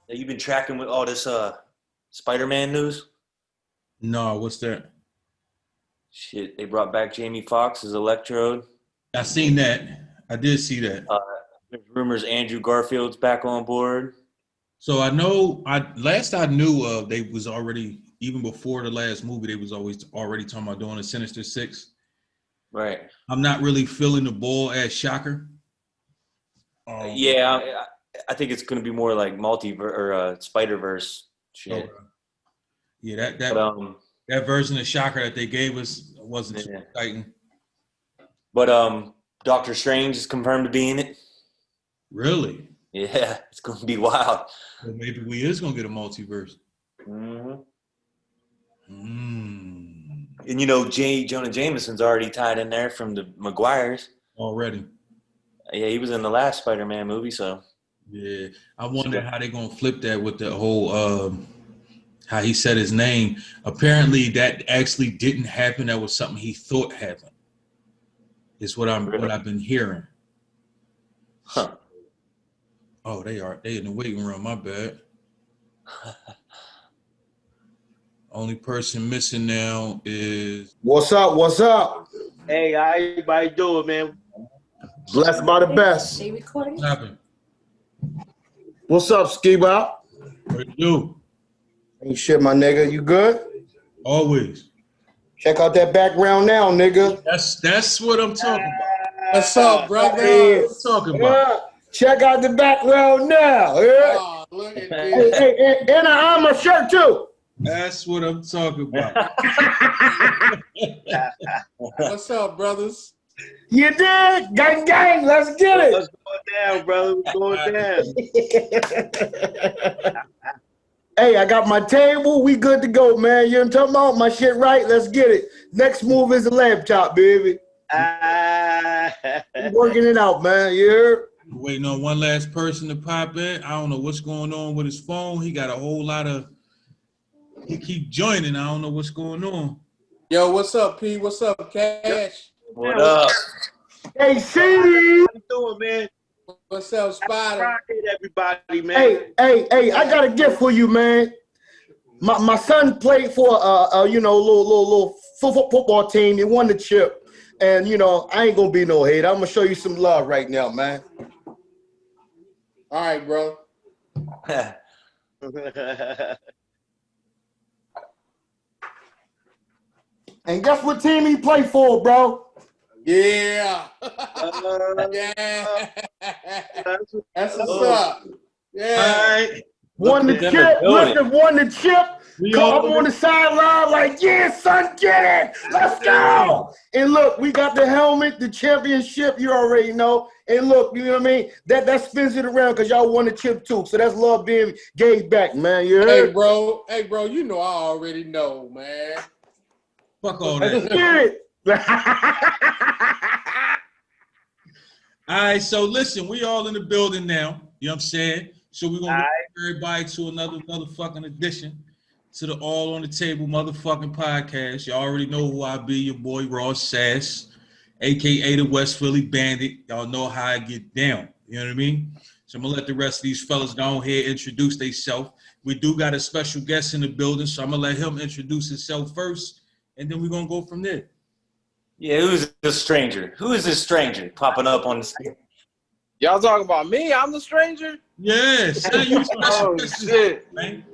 You've been tracking with all this Spider-Man news? No, what's that? Shit, they brought back Jamie Foxx as Electrode. I seen that. I did see that. Uh, there's rumors Andrew Garfield's back on board. So I know last I knew of they was already even before the last movie they was always already talking about doing a Sinister Six. Right. I'm not really feeling the bull as Shocker. Yeah, I think it's going to be more like multiverse or Spider-Verse Okay. shit. Yeah, that But that that version of Shocker that they gave us wasn't too yeah. exciting. But Doctor Strange is confirmed to be in it. Really? Yeah, it's going to be wild. Well, maybe we is gonna get a multiverse. Hmm. Mm. And you know, J. Jonah Jameson's already tied in there from the Maguires. Already. Yeah, he was in the last Spider-Man movie, so Yeah. I it's wonder good. how they gonna flip that with the whole how he said his name. Apparently that actually didn't happen. That was something he thought happened. Is what Really? I've been hearing. Huh. Oh, they in the waiting room, my bad. Only person missing now is What's up? What's up? Hey, how everybody doing, man? Blessed by the best. what happened? What's up, Ski Bop? What it do? Ain't shit, my nigga. You good? Always. Check out that background now, nigga. That's what I'm talking about. What's up, brother? Yeah. What I'm talking about. Yeah. Check out the background now. Yeah. Oh, look at Hey, this. and an armor shirt too. That's what I'm talking about. What's up, brothers? You did? Gang, gang. Let's get it. What's going down, brother? What's going down? Hey, I got my table. We good to go, man. You know what I'm talking about? My shit right. Let's get it. Next move is a laptop, baby. I'm working it out, man. You heard? Waiting on one last person to pop in. I don't know what's going on with his phone. He got a whole lot of. He keep joining. I don't know what's going on. Yo, what's up, P? What's up, Cash? What up? Hey, C. How you doing, man? What's up, Spider? Friday, everybody, man. Hey, I got a gift for you, man. My son played for little football team. He won the chip. And I ain't gonna be no hate. I'm gonna show you some love right now, man. All right, bro. And guess what team he played for, bro? Yeah. Yeah. That's what's up. Yeah. Won the Look at them chip. building. Listen, won the chip. We I'm all on the sideline like, yeah, son, get it. Let's go. And look, we got the helmet, the championship, you already know. And look, you know what I mean? That spins it around because y'all won the chip too. So that's love being gave back, man. You heard? Hey, bro, you know I already know, man. fuck all Let's that. get it. All right, so listen, we all in the building now. You know what I'm saying? So we're gonna welcome everybody to another motherfucking edition to the All on the Table motherfucking podcast. You already know who I be, your boy Ross Sass, aka the West Philly Bandit. Y'all know how I get down. You know what I mean? So I'm gonna let the rest of these fellas go ahead and introduce themselves. We do got a special guest in the building, so I'm gonna let him introduce himself first, and then we're gonna go from there. Yeah, who's this stranger? Who is this stranger popping up on the screen? Y'all talking about me? I'm the stranger? Yes, you special Oh, guest, shit. man.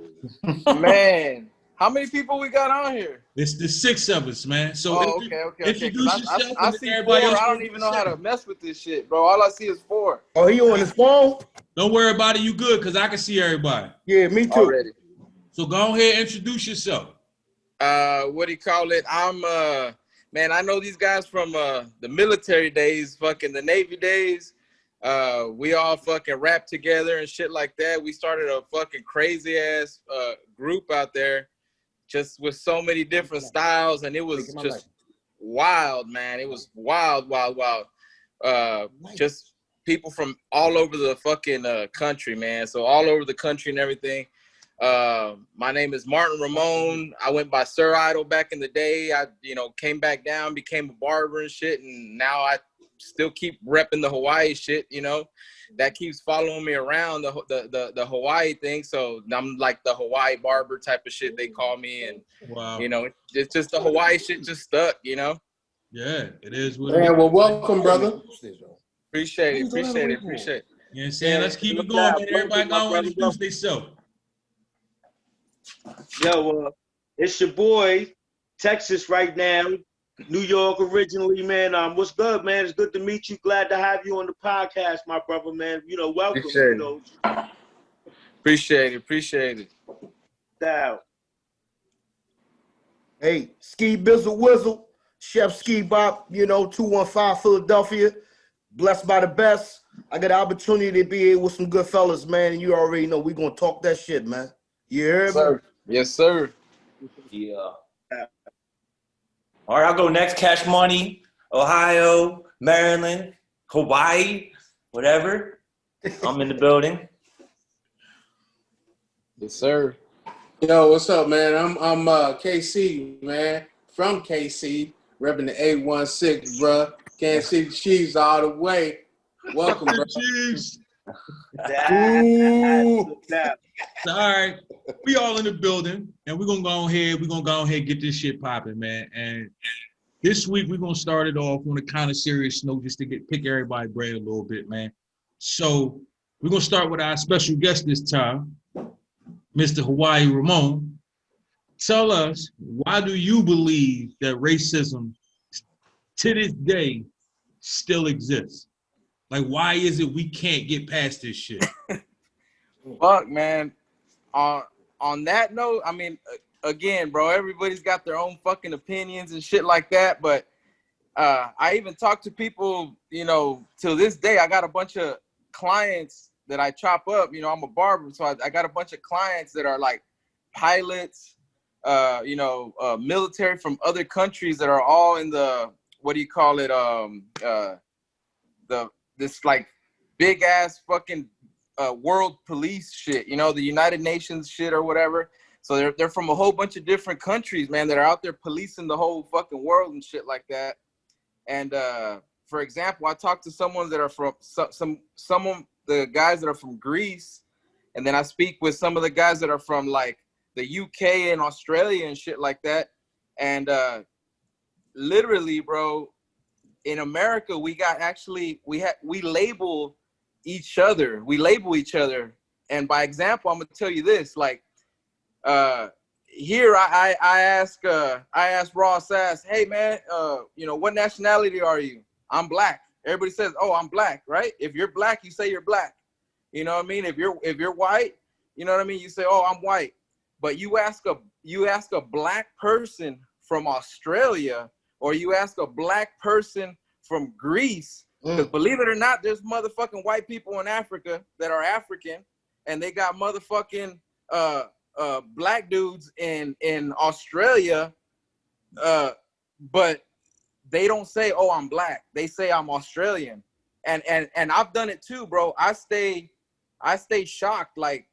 Man, how many people we got on here? It's the six of us, man. So Okay. introduce 'Cause yourself I and see everybody four. else. I don't even know how to mess with this shit, bro. All I see is four Oh, he on his phone? Don't worry about it. You good, because I can see everybody. Yeah, me too. already. So go ahead and introduce yourself. What do you call it? I'm man, I know these guys from the military days, fucking the Navy days. We all fucking rap together and shit like that. We started a fucking crazy ass group out there, just with so many different styles, and it was just wild, man. It was wild. Just people from all over the fucking country, man. So all over the country and everything. My name is Martin Ramon. I went by Sir Idol back in the day. I, came back down, became a barber and shit, and now I still keep repping the Hawaii shit, you know, that keeps following me around the Hawaii thing. So I'm like the Hawaii barber type of shit they call me, and Wow. you know, it's just the Hawaii shit just stuck, you know. Yeah, it is what it is. Man, well, welcome, brother. Appreciate it. You know what I'm saying? Let's keep it going, man. Everybody go and introduce themselves. Yo, it's your boy, Texas right now, New York originally, man. What's good, man? It's good to meet you. Glad to have you on the podcast, my brother, man. You know, welcome. Appreciate it. Down. Hey, Ski Bizzle Whizzle, Chef Ski Bop, you know, 215 Philadelphia. Blessed by the best. I got the opportunity to be here with some good fellas, man. And you already know we're gonna talk that shit, man. You heard me? Yes, sir. Yeah. All right, I'll go next. Cash Money, Ohio, Maryland, Hawaii, whatever. I'm in the building. Yes, sir. Yo, what's up, man? I'm KC, man, from KC, repping the 816, bro. Kansas City Chiefs all the way. Welcome, bro. Chiefs. Ooh. All right, we all in the building, and we're gonna go ahead. We're gonna go ahead and get this shit popping, man. And this week we're gonna start it off on a kind of serious note, just to pick everybody's brain a little bit, man. So we're gonna start with our special guest this time, Mr. Hawaii Ramon. Tell us, why do you believe that racism to this day still exists? Like, why is it we can't get past this shit? Fuck, man. On that note, I mean, again, bro, everybody's got their own fucking opinions and shit like that. But I even talk to people, you know, till this day. I got a bunch of clients that I chop up. You know, I'm a barber, so I got a bunch of clients that are like pilots, you know, military from other countries that are all in the, what do you call it? This like big ass fucking world police shit, you know, the United Nations shit or whatever. So they're from a whole bunch of different countries, man, that are out there policing the whole fucking world and shit like that. And for example, I talked to someone that are from some of the guys that are from Greece, and then I speak with some of the guys that are from like the UK and Australia and shit like that. And literally, bro, in America, we label each other. We label each other. And by example, I'm gonna tell you this, like here I ask Ross Sass, hey man, you know, what nationality are you? I'm black. Everybody says, oh, I'm black, right? If you're black, you say you're black. You know what I mean? If you're white, you know what I mean? You say, oh, I'm white. But you ask a black person from Australia, or you ask a black person from Greece, because believe it or not, there's motherfucking white people in Africa that are African, and they got motherfucking black dudes in Australia, but they don't say, oh, I'm black. They say I'm Australian. And I've done it too, bro. I stay shocked, like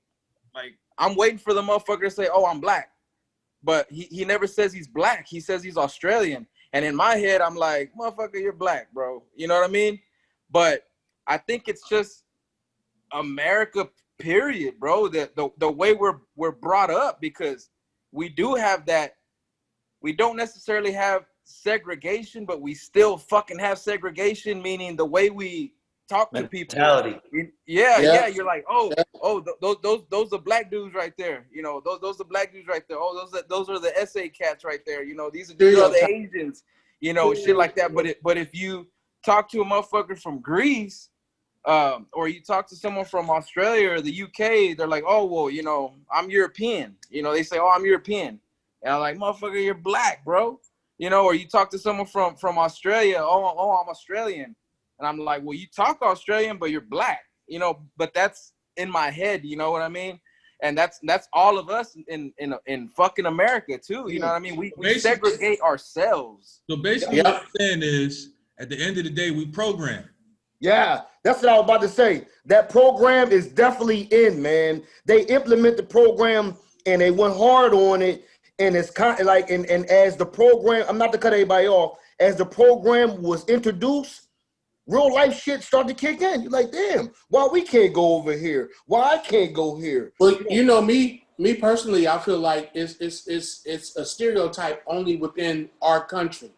I'm waiting for the motherfucker to say, oh, I'm black. But he never says he's black. He says he's Australian. And in my head, I'm like, motherfucker, you're black, bro. You know what I mean? But I think it's just America, period, bro. The way we're brought up, because we do have that. We don't necessarily have segregation, but we still fucking have segregation, meaning the way we talk to people. Yeah. You're like, those are black dudes right there. You know, those are black dudes right there. Oh, those are the SA cats right there. You know, these are the Asians. You know, shit like that. But if you talk to a motherfucker from Greece, or you talk to someone from Australia or the UK, they're like, oh, well, you know, I'm European. You know, they say, oh, I'm European. And I'm like, motherfucker, you're black, bro. You know, or you talk to someone from Australia, oh, I'm Australian. And I'm like, well, you talk Australian, but you're black, you know, but that's in my head, you know what I mean? And that's all of us in fucking America too, you know what I mean? We segregate ourselves. So basically what I'm saying is, at the end of the day, we program. Yeah, that's what I was about to say. That program is definitely in, man. They implement the program and they went hard on it. And it's kind of like, and as the program, I'm not to cut anybody off, as the program was introduced, real life shit start to kick in. You're like, damn, why we can't go over here? Why I can't go here? But you know, me personally, I feel like it's a stereotype only within our country.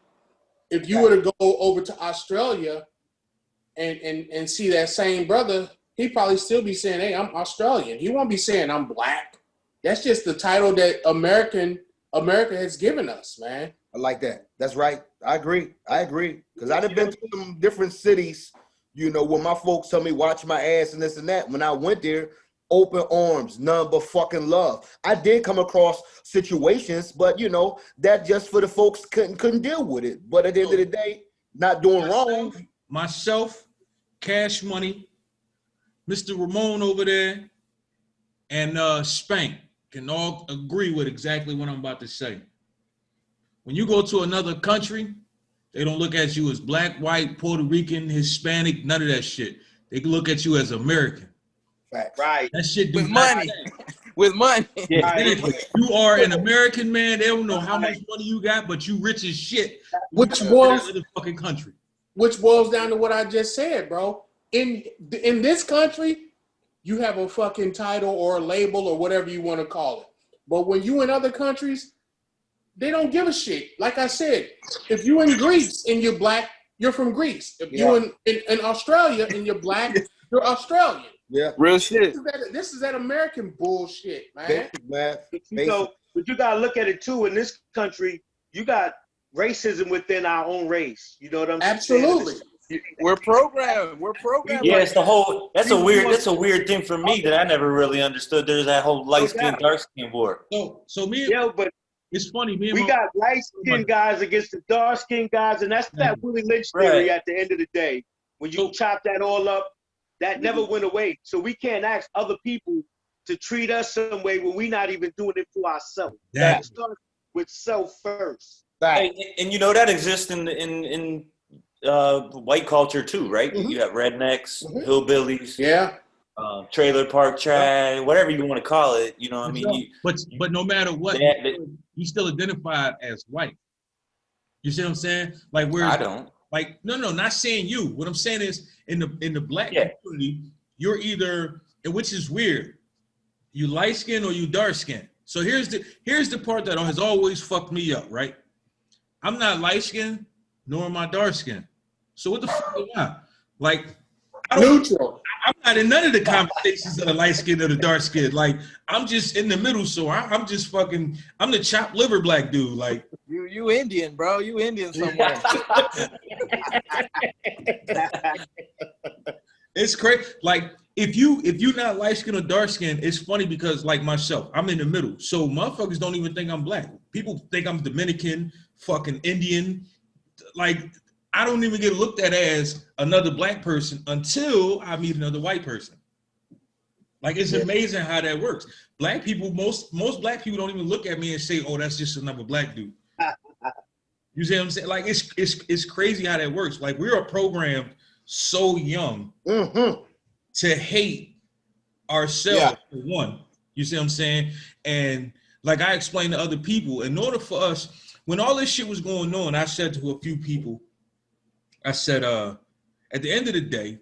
If you were to go over to Australia and see that same brother, he'd probably still be saying, "Hey, I'm Australian." He won't be saying I'm black. That's just the title that America has given us, man. I like that. That's right. I agree. Because I've been to some different cities, you know, where my folks tell me watch my ass and this and that. When I went there, open arms, none but fucking love. I did come across situations, but you know, that just for the folks couldn't deal with it. But at the end of the day, not doing wrong. Myself, Cash Money, Mr. Ramon over there, and Spank can all agree with exactly what I'm about to say. When you go to another country, they don't look at you as black, white, Puerto Rican, Hispanic, none of that shit. They look at you as American. Facts. Right. That shit do With not money. change. With money. Exactly. You are an American man. They don't know how much money you got, but you rich as shit. Which You boils in the fucking country. which boils down to what I just said, bro. In this country, you have a fucking title or a label or whatever you want to call it. But when you in other countries, they don't give a shit. Like I said, if you in Greece and you're black, you're from Greece. If you in Australia and you're black, you're Australian. Yeah. Real shit. This is that American bullshit, man. Basic, man. You know, but you gotta look at it too. In this country, you got racism within our own race. You know what I'm saying? Absolutely. We're programmed. We're programmed. Yeah, like it's the whole. That's a weird thing for me that I never really understood. There's that whole light skin, dark skin war. So me, Yeah, but it's funny. Me and we my, got light skinned guys against the dark skinned guys, and that's that Willie Lynch theory at the end of the day. When you chop that all up, that never went away. So we can't ask other people to treat us some way when we're not even doing it for ourselves. It starts with self first. And you know that exists in white culture too, right? You got rednecks, hillbillies, trailer park trad, whatever you want to call it. You know what I mean? But no matter what, you still identified as white. You see what I'm saying? Like where I don't. Like no, not saying you. What I'm saying is in the black community, you're either, and which is weird, you light skin or you dark skin. So here's the part that has always fucked me up, right? I'm not light skin, nor am I dark skin. So what the fuck am I? Like, Neutral. I'm not in none of the conversations of the light skin or the dark skin. Like, I'm just in the middle. So I'm just fucking. I'm the chopped liver black dude. Like, you Indian, bro. You Indian somewhere. It's crazy. Like, if you not light skin or dark skin, it's funny because like myself, I'm in the middle. So motherfuckers don't even think I'm black. People think I'm Dominican, fucking Indian. Like, I don't even get looked at as another black person until I meet another white person. Like, it's amazing how that works. Black people, most black people don't even look at me and say, "Oh, that's just another black dude." You see what I'm saying? Like, it's crazy how that works. Like, we are programmed so young to hate ourselves for one. You see what I'm saying? And like I explained to other people, in order for us, when all this shit was going on, I said to a few people, I said, at the end of the day,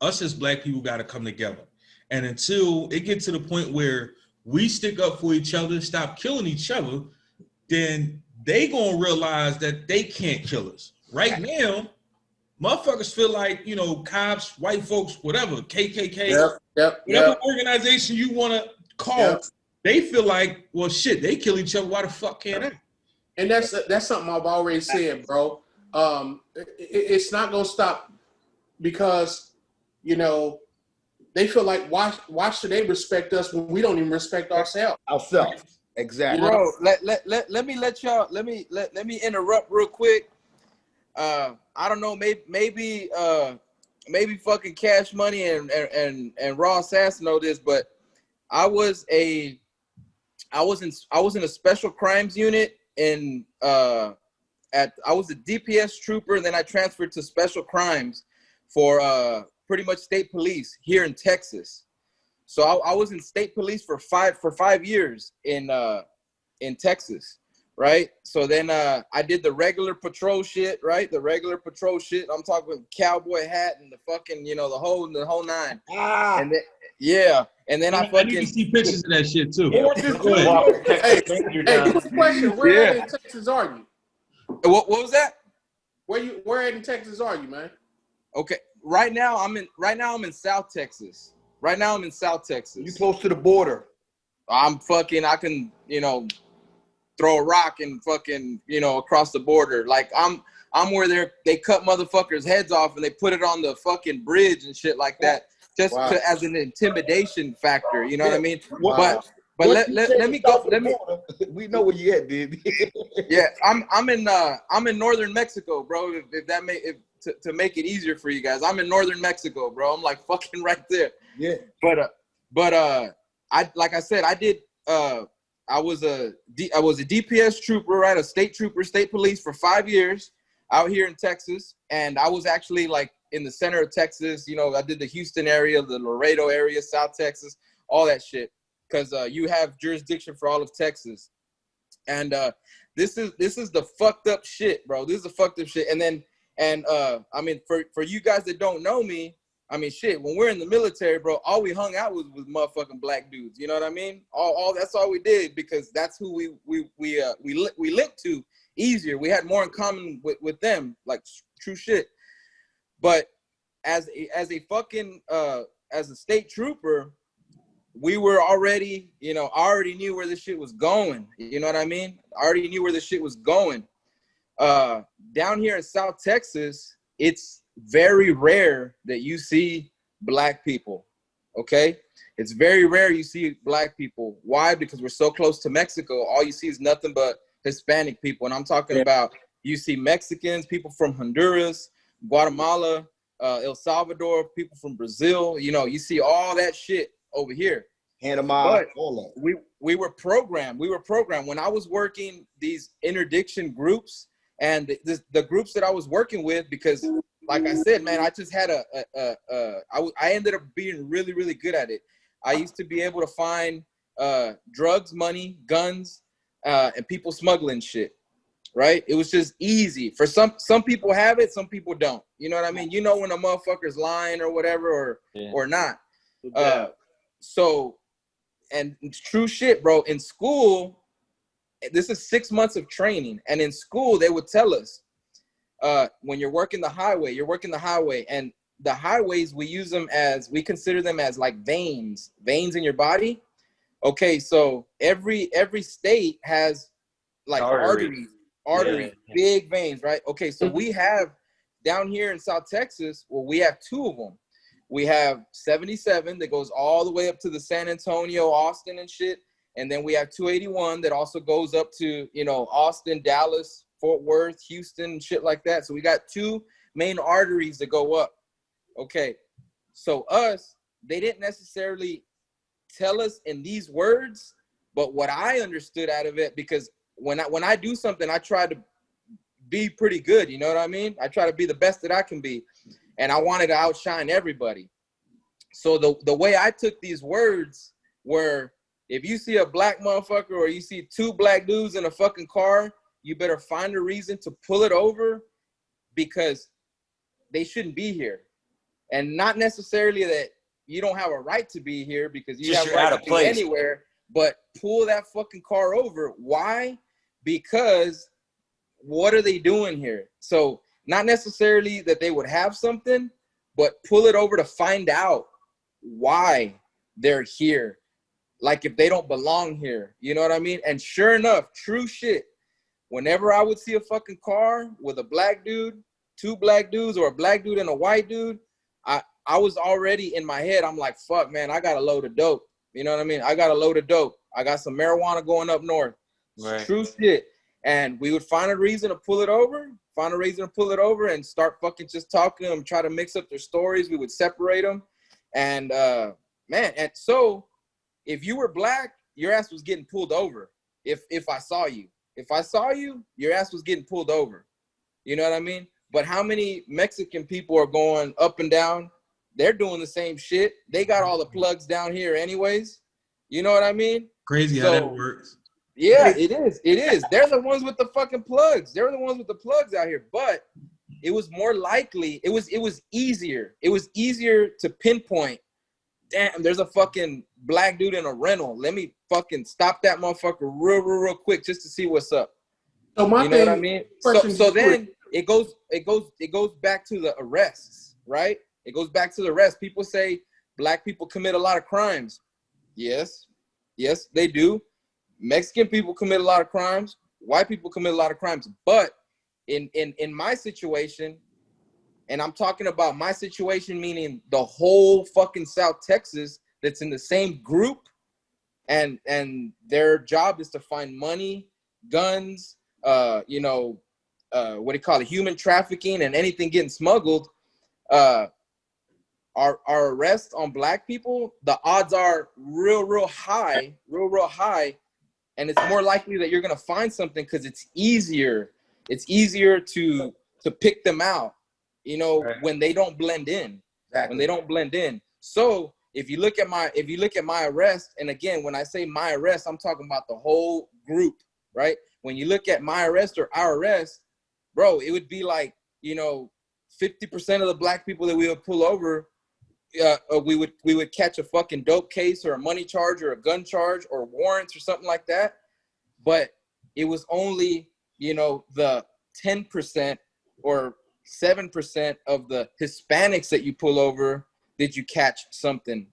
us as black people got to come together. And until it gets to the point where we stick up for each other, stop killing each other, then they gonna realize that they can't kill us. Right now, motherfuckers feel like, you know, cops, white folks, whatever, KKK, whatever organization you want to call, they feel like, well, shit, they kill each other. Why the fuck can't I? And that's something I've already said, bro. It's not gonna stop because, you know, they feel like why should they respect us when we don't even respect ourselves? Exactly. Bro, let me interrupt real quick. I don't know, maybe fucking Cash Money and Raw Sass know this, but I was in a special crimes unit I was a DPS trooper, and then I transferred to special crimes for pretty much state police here in Texas. So I was in state police for 5 years in Texas, right? So then I did the regular patrol shit, right? The regular patrol shit. I'm talking cowboy hat and the fucking, you know, the whole nine. And then, yeah, and then I need to see pictures of that shit too. Hey, quick question. Where in Texas are you? What was that? Where in Texas are you, man? Okay. Right now I'm in South Texas. Right now I'm in South Texas. You close to the border. I can, you know, throw a rock and fucking, you know, across the border. Like I'm where they cut motherfuckers' heads off and they put it on the fucking bridge and shit like that, just as an intimidation factor. You know what I mean? Wow. But let me go. We know where you at, baby. Yeah, I'm in northern Mexico, bro. To make it easier for you guys, I'm in northern Mexico, bro. I'm like fucking right there. Yeah. But I like I said, I was a DPS trooper, right? A state trooper, state police for 5 years out here in Texas, and I was actually like in the center of Texas. You know, I did the Houston area, the Laredo area, South Texas, all that shit, because you have jurisdiction for all of Texas. And this is the fucked up shit, bro. This is the fucked up shit. And I mean, for you guys that don't know me, I mean, shit, when we're in the military, bro, all we hung out with was motherfucking black dudes. You know what I mean? All that's all we did, because that's who we linked to easier. We had more in common with them, like true shit. But as a fucking as a state trooper, we were already, you know, I already knew where this shit was going. You know what I mean? I already knew where this shit was going. Down here in South Texas, it's very rare that you see black people. Okay, it's very rare you see black people. Why? Because we're so close to Mexico. All you see is nothing but Hispanic people, and I'm talking about, you see Mexicans, people from Honduras, Guatemala, El Salvador, people from Brazil. You know, you see all that shit over here. But we were programmed. When I was working these interdiction groups, and the groups that I was working with, because like I said, man, I just had I ended up being really, really good at it. I used to be able to find drugs, money, guns, and people smuggling shit, right? It was just easy. For some people have it, some people don't. You know what I mean? You know when a motherfucker's lying or whatever, or not. So, and it's true shit, bro. In school, this is 6 months of training, and in school they would tell us, when you're working the highway, and the highways, we consider them as like veins in your body. Okay, so every state has like arteries, big veins, right? Okay, so we have down here in South Texas, well, we have two of them. We have 77 that goes all the way up to the San Antonio, Austin and shit. And then we have 281 that also goes up to, you know, Austin, Dallas, Fort Worth, Houston, shit like that. So we got two main arteries that go up. Okay. So they didn't necessarily tell us in these words, but what I understood out of it, because when I do something, I try to be pretty good. You know what I mean? I try to be the best that I can be. And I wanted to outshine everybody. So the way I took these words were, if you see a black motherfucker or you see two black dudes in a fucking car, you better find a reason to pull it over, because they shouldn't be here. And not necessarily that you don't have a right to be here, because you have a right to be anywhere, but pull that fucking car over. Why? Because what are they doing here? So not necessarily that they would have something, but pull it over to find out why they're here. Like if they don't belong here, you know what I mean? And sure enough, true shit, whenever I would see a fucking car with a black dude, two black dudes, or a black dude and a white dude, I was already in my head, I'm like, fuck, man, I got a load of dope. You know what I mean? I got a load of dope. I got some marijuana going up north. Right. True shit. And we would find a reason to pull it over, and start fucking just talking to them, try to mix up their stories. We would separate them. And man, and so if you were black, your ass was getting pulled over. If I saw you, your ass was getting pulled over. You know what I mean? But how many Mexican people are going up and down? They're doing the same shit. They got all the plugs down here anyways. You know what I mean? Crazy how that works. Yeah, it is. It is. They're the ones with the fucking plugs. They're the ones with the plugs out here. But it was more likely. It was easier. It was easier to pinpoint. Damn, there's a fucking black dude in a rental. Let me fucking stop that motherfucker real quick just to see what's up. So my you know thing, what I mean? So then it goes back to the arrests, right? It goes back to the arrests. People say black people commit a lot of crimes. Yes, they do. Mexican people commit a lot of crimes. White people commit a lot of crimes. But in my situation, and I'm talking about my situation, meaning the whole fucking South Texas that's in the same group, and their job is to find money, guns, what do you call it, human trafficking, and anything getting smuggled. Our arrests on black people, the odds are real high, and it's more likely that you're gonna find something because it's easier. It's easier to pick them out, right, when they don't blend in. Exactly. When they don't blend in. So if you look at my arrest, and again, when I say my arrest, I'm talking about the whole group, right? When you look at my arrest or our arrest, bro, it would be like 50% of the black people that we would pull over, we would catch a fucking dope case or a money charge or a gun charge or warrants or something like that. But it was only, the 10% or 7% of the Hispanics that you pull over did you catch something,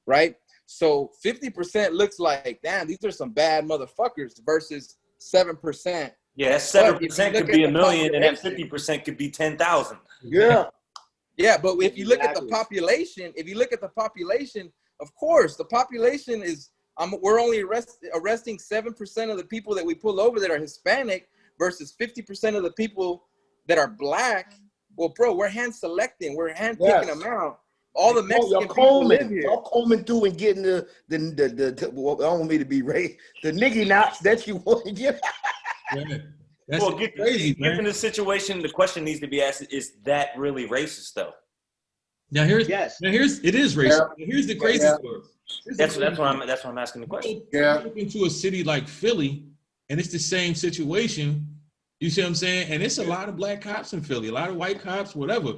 right? So 50% looks like, damn, these are some bad motherfuckers versus 7%. Yeah, that 7% could be a million, and that 50% could be 10,000. Yeah. Yeah, but if you look at the population, of course, the population is, we're only arresting 7% of the people that we pull over that are Hispanic versus 50% of the people that are black. Well, bro, we're hand selecting, we're hand picking them out. All the Mexican people live here. Y'all combing through and getting the well, I don't want me to be racist, the niggy knots that you want to get. That's crazy, man. Given the situation, the question needs to be asked: is that really racist, though? Now it is racist. Yeah. Here's the crazy part. That's why I'm asking the question. Yeah. Look into a city like Philly, and it's the same situation. You see what I'm saying? And it's a lot of black cops in Philly, a lot of white cops, whatever.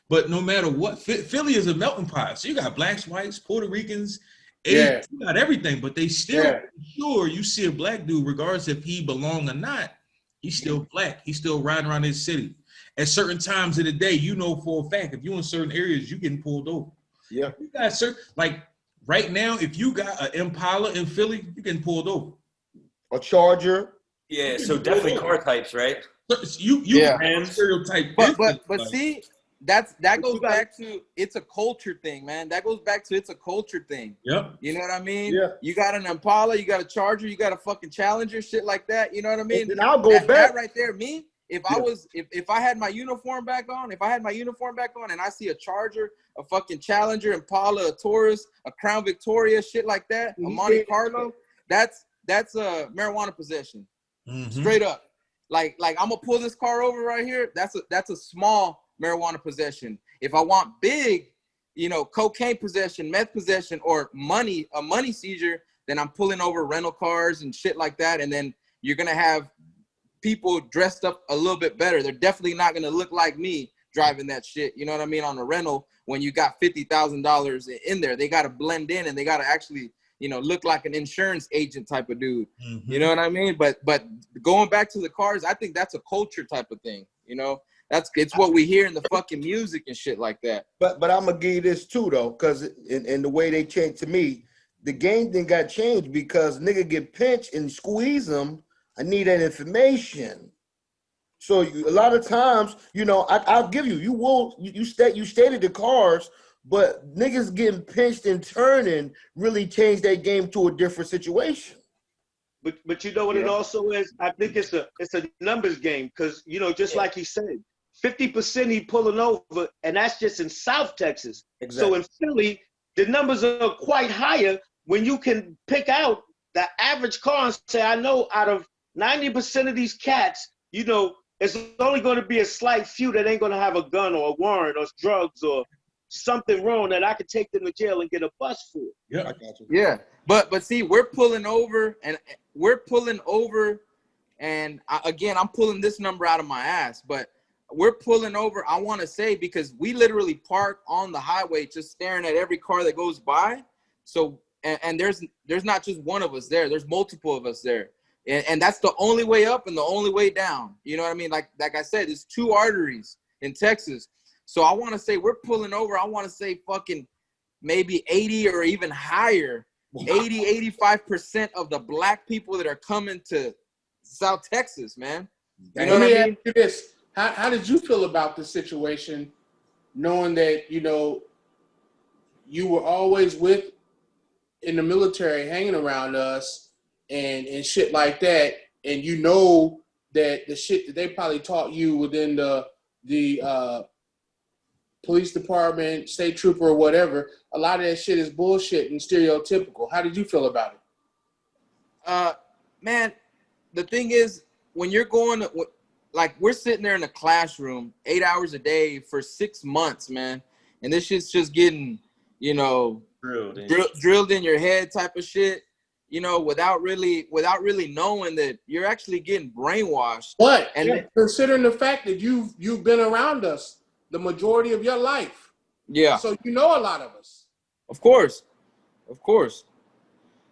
But no matter what, Philly is a melting pot. So you got blacks, whites, Puerto Ricans, Asians, you got everything. But they still, sure, you see a black dude, regardless if he belong or not, he's still black. He's still riding around his city. At certain times of the day, for a fact, if you're in certain areas, you getting pulled over. Yeah. You got like right now, if you got an Impala in Philly, you're getting pulled over. A Charger. Yeah, so definitely car types, right? You stereotype. But see, that goes back to, it's a culture thing, man. That goes back to, it's a culture thing. Yep. You know what I mean? Yeah. You got an Impala, you got a Charger, you got a fucking Challenger, shit like that. You know what I mean? And I'll go back. That right there, me. If I had my uniform back on, and I see a Charger, a fucking Challenger, Impala, a Taurus, a Crown Victoria, shit like that, a Monte Carlo, that's a marijuana possession. Mm-hmm. Straight up. Like I'm gonna pull this car over right here. That's a small marijuana possession. If I want big, cocaine possession, meth possession, or a money seizure, then I'm pulling over rental cars and shit like that. And then you're gonna have people dressed up a little bit better. They're definitely not gonna look like me driving that shit. You know what I mean? On a rental, when you got $50,000 in there, they gotta blend in and they gotta actually, look like an insurance agent type of dude. Mm-hmm. You know what I mean? But going back to the cars, I think that's a culture type of thing. It's what we hear in the fucking music and shit like that. But I'm gonna give you this too though, because in the way they changed, to me, the game then got changed because nigga get pinched and squeeze them. I need that information. So a lot of times, I'll give you. You stated the cars, but niggas getting pinched and turning really changed that game to a different situation. But you know what it also is? I think it's a numbers game because like he said, 50% he pulling over, and that's just in South Texas. Exactly. So in Philly, the numbers are quite higher when you can pick out the average car and say, I know out of 90% of these cats, it's only going to be a slight few that ain't going to have a gun or a warrant or drugs or something wrong that I could take them to jail and get a bus for. Yeah, I got you. Yeah, but see, we're pulling over, and again, I'm pulling this number out of my ass, but we're pulling over. I want to say, because we literally park on the highway, just staring at every car that goes by. So, and there's not just one of us there. There's multiple of us there, and that's the only way up and the only way down. You know what I mean? Like I said, there's 2 arteries in Texas. So I want to say we're pulling over. I want to say fucking maybe 80 or even higher, 80, 85% of the black people that are coming to South Texas, man. You know what I mean? Ask you this. How did you feel about the situation, knowing that, you know, you were always in the military hanging around us and shit like that, and you know that the shit that they probably taught you within the police department, state trooper, or whatever, a lot of that shit is bullshit and stereotypical. How did you feel about it? Man, the thing is, when you're going, like, we're sitting there in a classroom 8 hours a day for 6 months, man, and this shit's just getting, you know, drilled in your head type of shit, you know, without really knowing that you're actually getting brainwashed. But considering the fact that you've been around us the majority of your life, yeah, so you know a lot of us. Of course.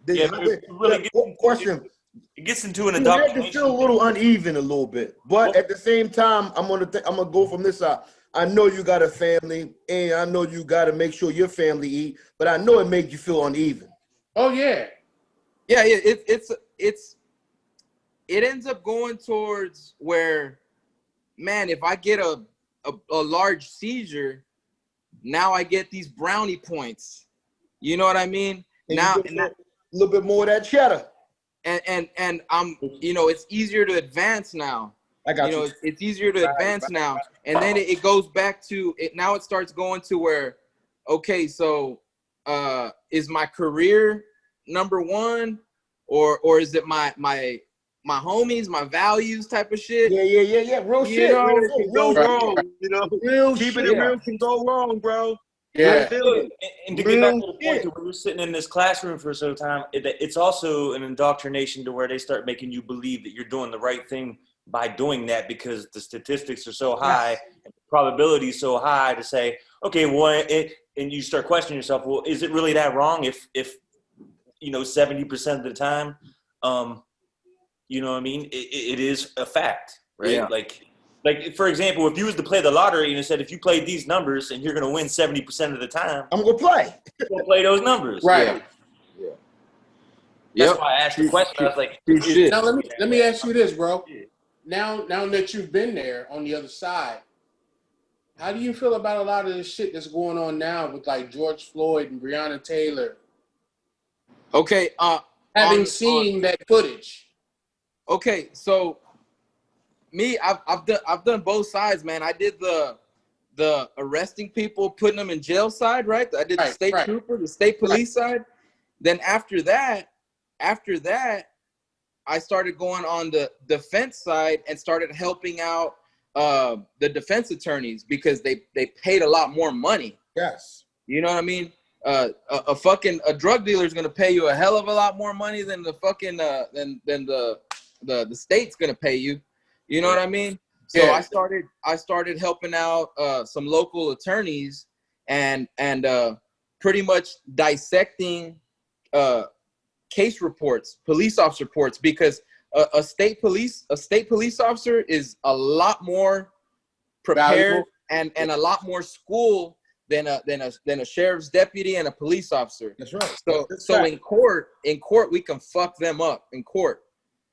Yeah, really question. It gets into an indoctrination. indoctrination. It's still a little uneven a little bit, but at the same time, I'm gonna go from this side. I know you got a family, and I know you got to make sure your family eat, but I know it makes you feel uneven. Oh yeah. It ends up going towards where, man, if I get a large seizure, now I get these brownie points. You know what I mean? And now a little bit more of that cheddar. And I'm, you know, it's easier to advance now. I got you. Know, it's easier to advance now. And then it goes back to it. Now it starts going to where, okay, so is my career number one, or is it my homies, my values type of shit? Yeah. Real shit. Real wrong. You know, real keeping it real can go wrong, bro. Yeah. And to get back to the point to where you're sitting in this classroom for some time, it's also an indoctrination to where they start making you believe that you're doing the right thing by doing that, because the statistics are so high, and the probability is so high to say, okay, well, and you start questioning yourself, well, is it really that wrong if you know, 70% of the time, you know what I mean, it is a fact, right? Yeah. Like, for example, if you was to play the lottery and it said, if you play these numbers and you're going to win 70% of the time, I'm going to play. You're going to play those numbers. Right. Yeah. That's why I asked the question. I was like, now let me ask you this, bro. Now that you've been there on the other side, how do you feel about a lot of the shit that's going on now with like George Floyd and Breonna Taylor? Okay. Having seen that footage. Okay, so me, I've done both sides, man. I did the arresting people, putting them in jail side, right? I did the state trooper, the state police side. Then after that, I started going on the defense side and started helping out the defense attorneys, because they paid a lot more money. Yes. You know what I mean? A drug dealer is gonna pay you a hell of a lot more money than the fucking than the state's gonna pay you. You know what I mean? So I started helping out some local attorneys and pretty much dissecting case reports, police officer reports, because a state police officer is a lot more prepared and a lot more school than a sheriff's deputy and a police officer. That's right. So in court we can fuck them up in court.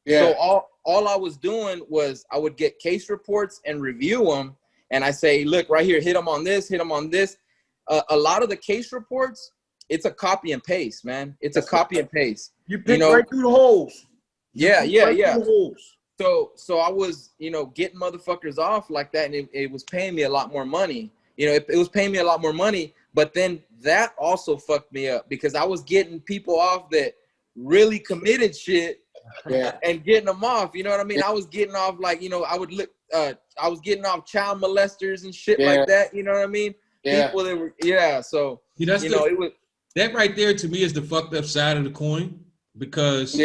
Yeah. So all I was doing was I would get case reports and review them, and I say, look, right here, hit them on this, hit them on this. A lot of the case reports, it's a copy and paste, man. It's a copy and paste. You pick right through the holes. Yeah. So I was, getting motherfuckers off like that, and it was paying me a lot more money. It was paying me a lot more money, but then that also fucked me up, because I was getting people off that really committed shit and getting them off. You know what I mean? I was getting off I was getting off child molesters and shit like that. You know what I mean? people that were so See, that's it was that right there to me is the fucked up side of the coin because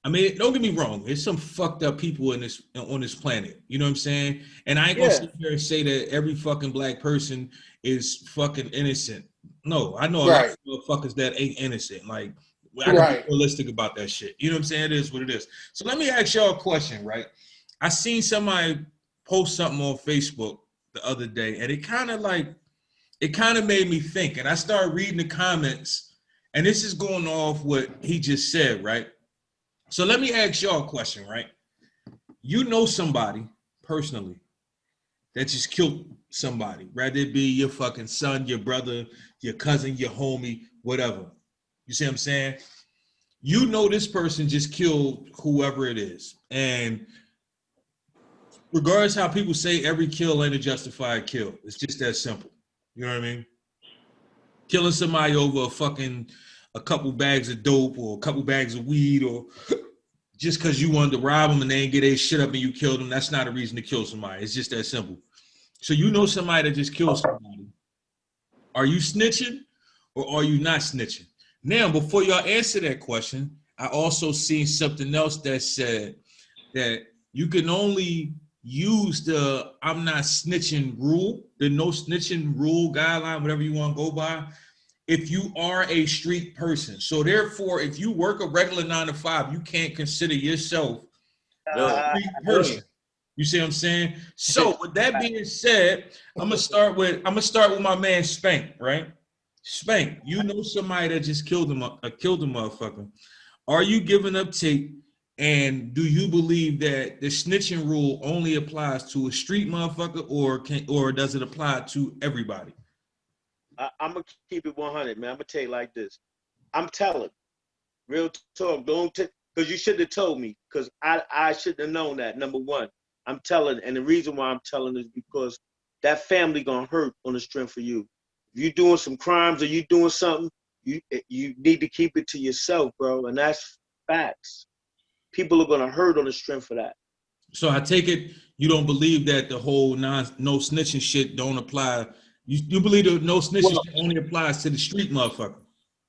I mean, don't get me wrong. There's some fucked up people on this planet. You know what I'm saying? And I ain't gonna sit here and say that every fucking black person is fucking innocent. No, I know a lot of motherfuckers that ain't innocent. Like, I can be realistic about that shit. You know what I'm saying? It is what it is. So let me ask y'all a question, right? I seen somebody post something on Facebook the other day, and it kind of made me think. And I started reading the comments, and this is going off what he just said, right? So let me ask y'all a question, right? You know somebody personally that just killed somebody, rather it be your fucking son, your brother, your cousin, your homie, whatever. You see what I'm saying? You know this person just killed whoever it is. And regardless how people say every kill ain't a justified kill. It's just that simple. You know what I mean? Killing somebody over a couple bags of dope or a couple bags of weed or just because you wanted to rob them and they ain't get their shit up and you killed them, that's not a reason to kill somebody. It's just that simple. So you know somebody that just killed somebody. Are you snitching or are you not snitching? Now, before y'all answer that question, I also seen something else that said that you can only use the I'm not snitching rule, the no snitching rule guideline, whatever you want to go by, if you are a street person. So therefore, if you work a regular 9 to 5, you can't consider yourself a street person. You see what I'm saying? So with that being said, I'm gonna start with my man Spank, right? Spank, you know somebody that just killed a motherfucker. Are you giving up tape? And do you believe that the snitching rule only applies to a street motherfucker, or does it apply to everybody? I'm gonna keep it 100, man. I'm gonna tell you like this. I'm telling, real talk. Because you should have told me. Because I should have known that. Number one, I'm telling, and the reason why I'm telling is because that family gonna hurt on the strength of you. If you doing some crimes or you doing something, you need to keep it to yourself, bro. And that's facts. People are gonna hurt on the strength of that. So I take it you don't believe that the whole no snitching shit don't apply. You believe the no snitching shit only applies to the street motherfucker.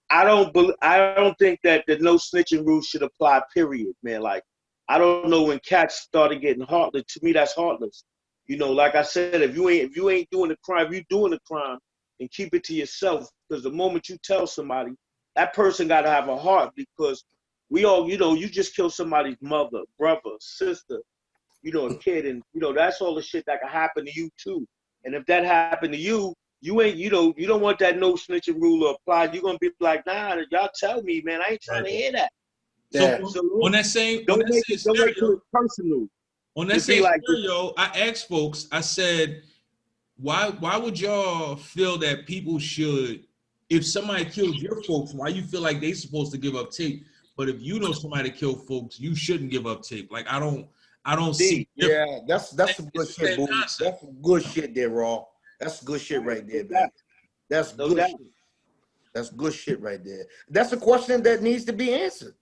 I don't think that the no snitching rule should apply, period, man. Like, I don't know when cats started getting heartless. To me, that's heartless. You know, like I said, if you ain't doing the crime, if you doing the crime, and keep it to yourself. Because the moment you tell somebody, that person got to have a heart. Because we all, you know, you just killed somebody's mother, brother, sister, you know, a kid, and you know that's all the shit that can happen to you too. And if that happened to you, you don't want that no snitching rule to apply. You're gonna be like, nah, y'all tell me, man, I ain't trying to hear that. So on that same don't make it personal. On that same scenario, I asked folks, I said, why would y'all feel that people should, if somebody killed your folks, why you feel like they supposed to give up tape? But if you know somebody killed folks, you shouldn't give up tape. Like I don't see. Yeah, that's some good shit, boo. That's some good shit there, Raw. That's good shit right there, man. That's good shit. That's good shit right there. That's a question that needs to be answered.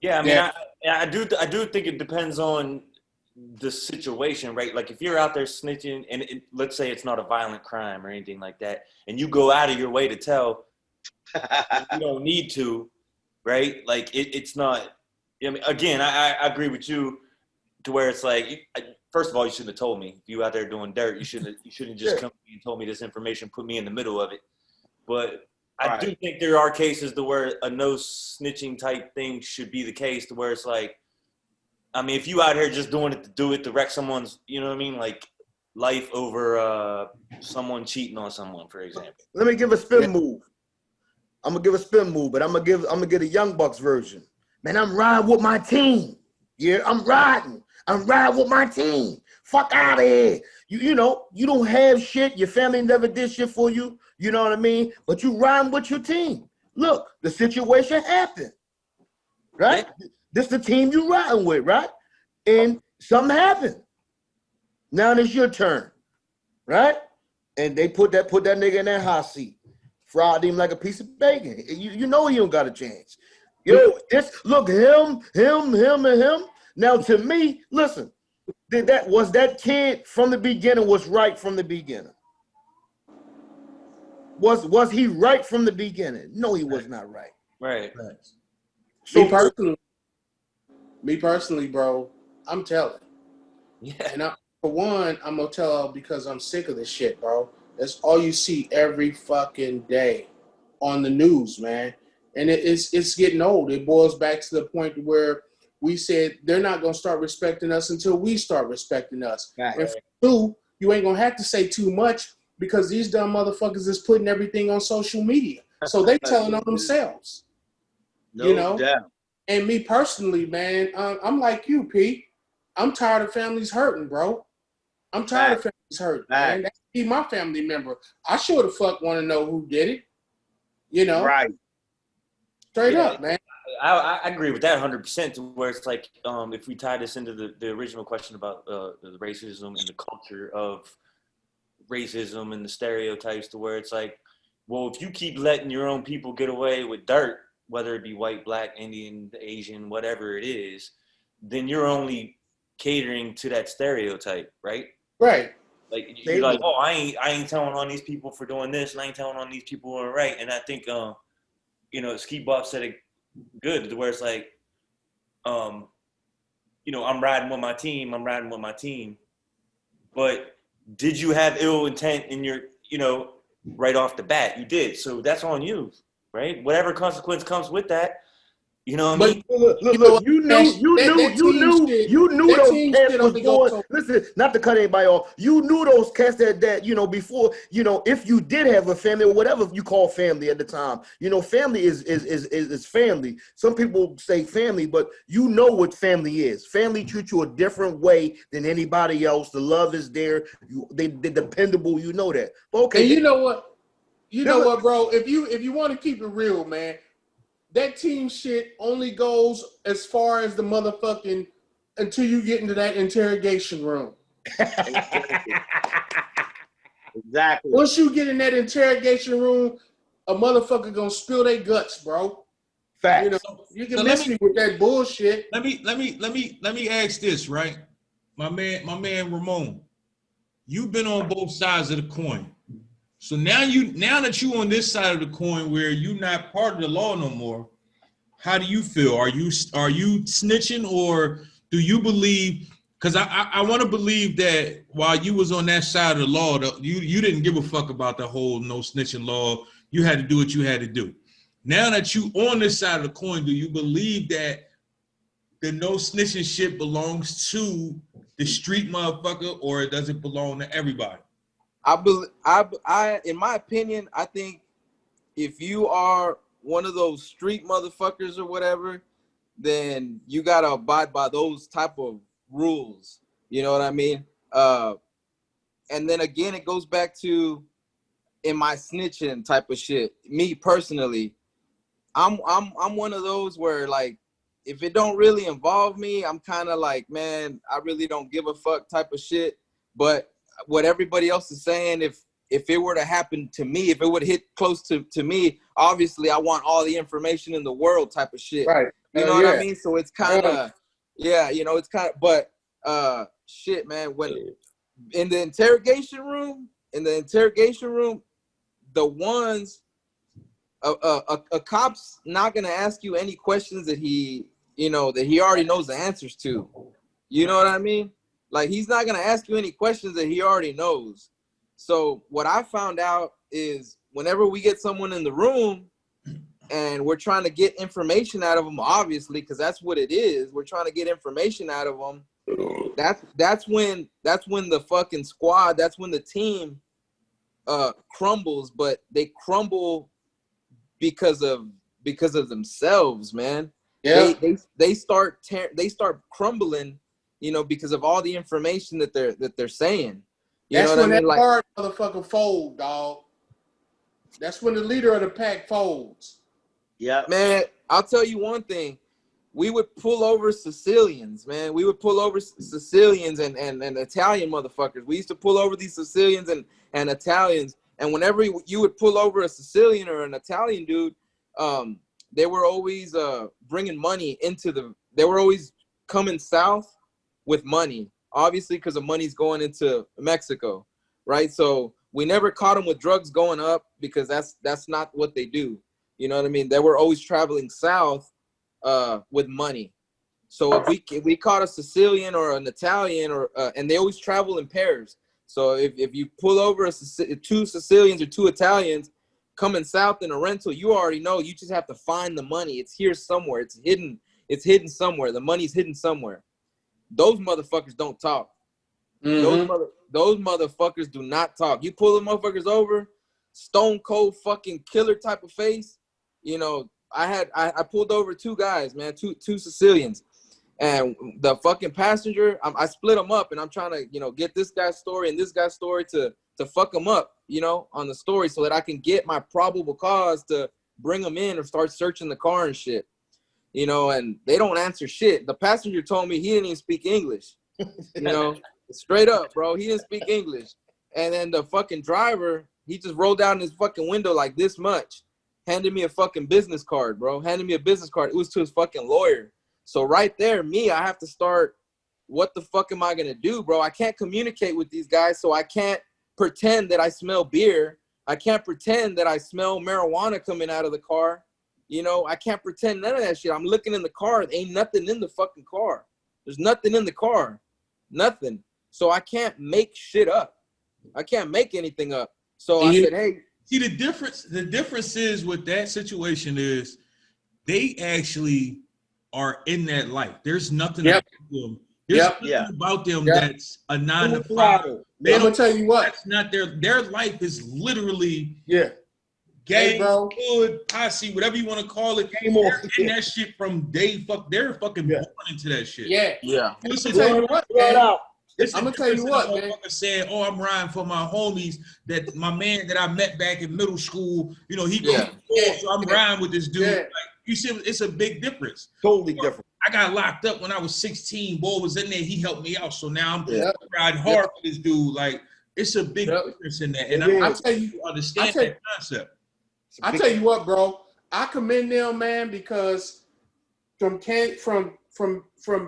Yeah, I mean, I do think it depends on the situation, right? Like if you're out there snitching, and let's say it's not a violent crime or anything like that, and you go out of your way to tell, you don't need to, right? Like it's not. I mean, again, I agree with you to where it's like, first of all, you shouldn't have told me. If you out there doing dirt, you shouldn't just come to me and told me this information, put me in the middle of it. But I do think there are cases to where a no snitching type thing should be the case, to where it's like, I mean, if you out here just doing it to wreck someone's, you know what I mean, like life over someone cheating on someone, for example. Let me give a spin move. I'm gonna give a spin move, but I'm gonna get a Young Bucks version. Man, I'm riding with my team. Yeah, I'm riding with my team. Fuck out of here. You know, you don't have shit. Your family never did shit for you. You know what I mean? But you riding with your team. Look, the situation happened. Right? Yeah. This the team you riding with, right? And something happened. Now it's your turn. Right? And they put that nigga in that hot seat. Fried him like a piece of bacon. You know he don't got a chance. Look, him, and him. Now, to me, listen, that kid from the beginning was right from the beginning. Was he right from the beginning? No, he was not right. Right. So me personally, bro, I'm telling. Yeah. And for one, I'm gonna tell because I'm sick of this shit, bro. That's all you see every fucking day on the news, man. And it's getting old. It boils back to the point where we said they're not gonna start respecting us until we start respecting us. Right. And for two, you ain't gonna have to say too much because these dumb motherfuckers is putting everything on social media. So they telling on themselves. No doubt. And me personally, man, I'm like you, Pete. I'm tired of families hurting, bro. I'm tired of families hurting, man. That's be my family member. I sure the fuck want to know who did it. Right. Straight up, man. I agree with that 100%. To where it's like, if we tie this into the original question about the racism and the culture of racism and the stereotypes, to where it's like, well, if you keep letting your own people get away with dirt, whether it be white, black, Indian, Asian, whatever it is, then you're only catering to that stereotype, right? Right. Like you're like, oh, I ain't telling on these people for doing this, and I ain't telling on these people who are right. And I think, Ski Bob said it good, to where it's like, I'm riding with my team. But did you have ill intent in your, right off the bat? You did. So that's on you, right? Whatever consequence comes with that, you know what I mean? Look, you knew those cats was going. Listen, not to cut anybody off. You knew those cats that before, if you did have a family or whatever you call family at the time, family is family. Some people say family, but you know what family is. Family treats you a different way than anybody else. The love is there. They're dependable. You know that. But okay. And you know what, bro? If you want to keep it real, man. That team shit only goes as far as the motherfucking until you get into that interrogation room. Exactly. Once you get in that interrogation room, a motherfucker gonna spill their guts, bro. Facts. You can miss me with that bullshit. Let me ask this, right? My man Ramon, you've been on both sides of the coin. So now that you on this side of the coin where you're not part of the law no more, how do you feel? Are you snitching, or do you believe? Because I want to believe that while you was on that side of the law, you didn't give a fuck about the whole no snitching law. You had to do what you had to do. Now that you on this side of the coin, do you believe that the no snitching shit belongs to the street motherfucker, or does it belong to everybody? I in my opinion, I think if you are one of those street motherfuckers or whatever, then you gotta abide by those type of rules. You know what I mean? And then again, it goes back to in my snitching type of shit. Me personally, I'm one of those where like if it don't really involve me, I'm kind of like, man, I really don't give a fuck type of shit. But what everybody else is saying, if it were to happen to me, if it would hit close to me, obviously I want all the information in the world type of shit. Right. You know what I mean? So it's kind of, it's kind of, but shit, man, when in the interrogation room, the ones, a cop's not going to ask you any questions that he already knows the answers to. You know what I mean? Like, he's not going to ask you any questions that he already knows. So what I found out is whenever we get someone in the room and we're trying to get information out of them, obviously, because that's what it is. We're trying to get information out of them. That's when the fucking squad, that's when the team crumbles, but they crumble because of themselves, man. Yeah. They start crumbling, because of all the information that they're saying. That's when that hard motherfucker fold, dog. That's when the leader of the pack folds. Yeah, man. I'll tell you one thing. We would pull over Sicilians, man. We would pull over Sicilians and Italian motherfuckers. We used to pull over these Sicilians and Italians. And whenever you would pull over a Sicilian or an Italian dude, they were always bringing money they were always coming south with money, obviously, because the money's going into Mexico, right? So We never caught them with drugs going up because that's not what they do. You know what I mean? They were always traveling south with money. So if we caught a Sicilian or an Italian or and they always travel in pairs. So if you pull over two Sicilians or two Italians coming south in a rental, you already know. You just have to find the money. It's here somewhere. It's hidden. It's hidden somewhere. The money's hidden somewhere. Those motherfuckers don't talk. Those motherfuckers do not talk. You pull the motherfuckers over, stone cold fucking killer type of face. You know, I pulled over two guys, man, two Sicilians. And the fucking passenger, I split them up, and I'm trying to, you know, get this guy's story and this guy's story to fuck them up, you know, on the story so that I can get my probable cause to bring them in or start searching the car and shit, you know, and they don't answer shit. The passenger told me he didn't even speak English, you know, straight up, bro. He didn't speak English. And then the fucking driver, he just rolled down his fucking window like this much, handed me a fucking business card, bro, handed me a business card. It was to his fucking lawyer. So right there, I have to start, what the fuck am I going to do, bro? I can't communicate with these guys, so I can't pretend that I smell beer. I can't pretend that I smell marijuana coming out of the car. You know, I can't pretend none of that shit. I'm looking in the car. There ain't nothing in the fucking car. There's nothing in the car. Nothing. So I can't make shit up. I can't make anything up. So I said, hey. See, the difference is with that situation is they actually are in that life. There's nothing about them. There's nothing about them that's a 9 to 5. I'm gonna tell you what. That's not their life is literally gang, hood, posse, whatever you want to call it. They're in that shit from they're fucking born into that shit. Listen, I'm gonna tell you what, man. Saying, "Oh, I'm riding for my homies. That my man that I met back in middle school. You know, he goes to school, so I'm riding with this dude." Like, you see, it's a big difference. Totally different. I got locked up when I was 16. Boy was in there. He helped me out. So now I'm riding hard for this dude. Like, it's a big difference in that. And I'll tell you, understand that concept. I tell you what, bro. I commend them, man, because from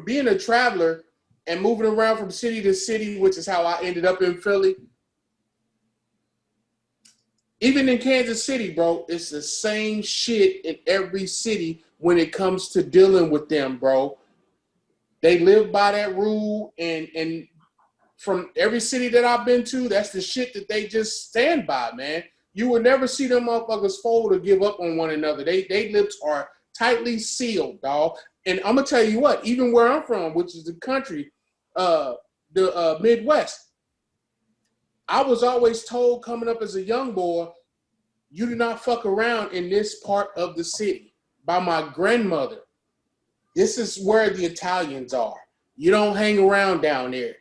being a traveler and moving around from city to city, which is how I ended up in Philly. Even in Kansas City, bro, it's the same shit in every city when it comes to dealing with them, bro. They live by that rule, and from every city that I've been to, that's the shit that they just stand by, man. You will never see them motherfuckers fold or give up on one another. They lips are tightly sealed, dog. And I'm gonna tell you what, even where I'm from, which is the country, the Midwest, I was always told coming up as a young boy, you do not fuck around in this part of the city, by my grandmother. This is where the Italians are. You don't hang around down there.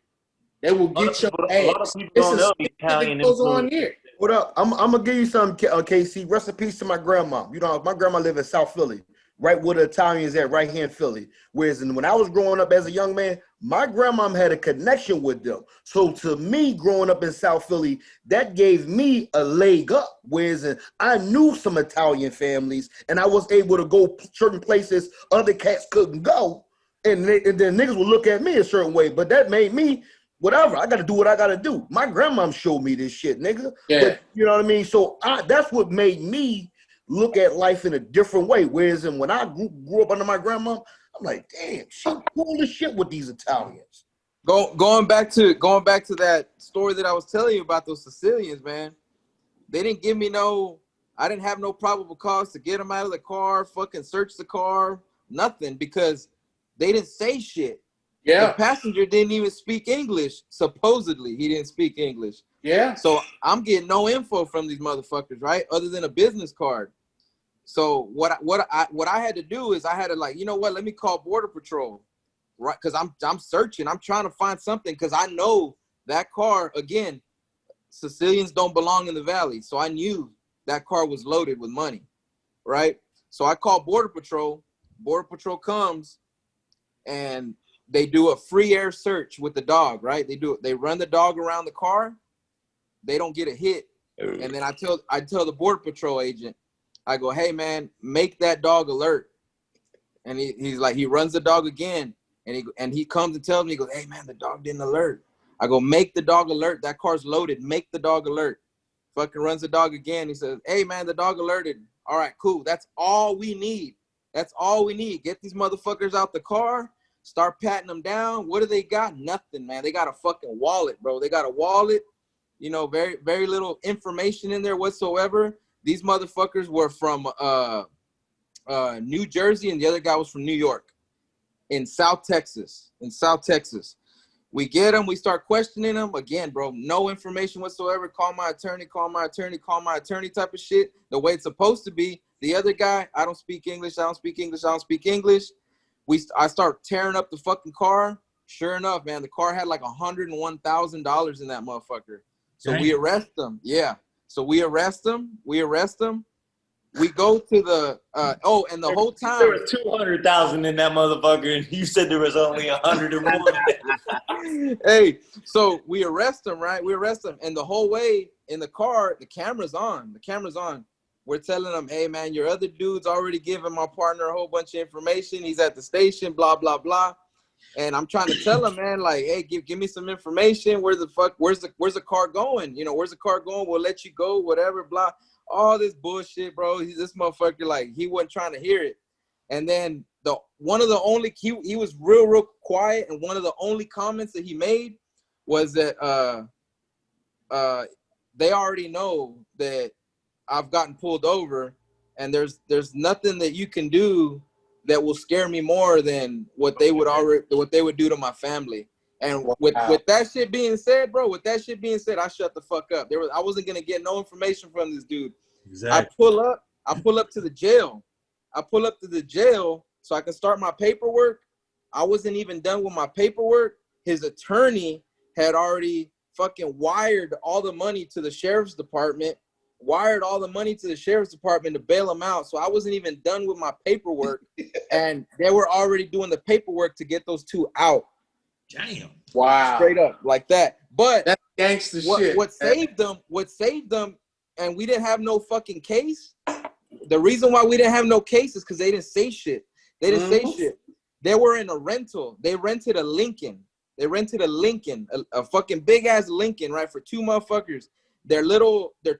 They will get your ass. A lot of people don't know the Italian influence. What up? I'm gonna give you something, KC. Rest in peace to my grandma. You know, my grandma lived in South Philly, right where the Italians at, right here in Philly. Whereas when I was growing up as a young man, my grandma had a connection with them. So to me, growing up in South Philly, that gave me a leg up. Whereas I knew some Italian families, and I was able to go certain places other cats couldn't go, and then niggas would look at me a certain way. But that made me, whatever, I got to do what I got to do. My grandma showed me this shit, nigga. But, you know what I mean? So that's what made me look at life in a different way. Whereas when I grew up under my grandma, I'm like, damn, she cool as shit with these Italians. Going back to that story that I was telling you about those Sicilians, man. They didn't give me I didn't have no probable cause to get them out of the car, fucking search the car, nothing, because they didn't say shit. The passenger didn't even speak English. Supposedly, he didn't speak English. So I'm getting no info from these motherfuckers, right? Other than a business card. So what I had to do is I had to, like, you know what? Let me call Border Patrol, right? Because I'm searching. I'm trying to find something because I know that car, again, Sicilians don't belong in the valley. So I knew that car was loaded with money, right? So I called Border Patrol. Border Patrol comes and they do a free air search with the dog, right? They run the dog around the car. They don't get a hit. And then I tell the Border Patrol agent, I go, hey man, make that dog alert. And he's like, he runs the dog again. And he comes and tells me, he goes, hey man, the dog didn't alert. I go, make the dog alert. That car's loaded. Make the dog alert. Fucking runs the dog again. He says, hey, man, the dog alerted. All right, cool. That's all we need. That's all we need. Get these motherfuckers out the car. Start patting them down. What do they got? Nothing, man. They got a fucking wallet, bro. They got a wallet. You know, very, very little information in there whatsoever. These motherfuckers were from New Jersey, and the other guy was from New York. In South Texas. We get them. We start questioning them. Again, bro, no information whatsoever. Call my attorney type of shit. The way it's supposed to be. The other guy, I don't speak English. I start tearing up the fucking car. Sure enough, man, the car had like $101,000 in that motherfucker. So Dang. We arrest them. Yeah. So we arrest them. We go to the and the whole time there was 200,000 in that motherfucker, and you said there was only 101. Hey, so we arrest them, right? We arrest them, and the whole way in the car, the camera's on. We're telling them, hey man, your other dude's already given my partner a whole bunch of information. He's at the station, blah blah blah. And I'm trying to tell him, man, like, hey, give me some information. Where's the car going? You know, where's the car going? We'll let you go, whatever, blah. All this bullshit, bro. This motherfucker, like, he wasn't trying to hear it. And then he was real quiet, and one of the only comments that he made was that they already know that I've gotten pulled over, and there's nothing that you can do that will scare me more than what they would do to my family. And with that shit being said, bro, I shut the fuck up. I wasn't gonna get no information from this dude. Exactly. I pull up to the jail. So I can start my paperwork. I wasn't even done with my paperwork. His attorney had already fucking wired all the money to the sheriff's department, to bail him out. So I wasn't even done with my paperwork, and they were already doing the paperwork to get those two out. Damn. Wow. Straight up like that. But that's gangster shit. What saved them, and we didn't have no fucking case. The reason why we didn't have no case is because they didn't say shit. They were in a rental. They rented a Lincoln. A fucking big ass Lincoln, right? For two motherfuckers. Their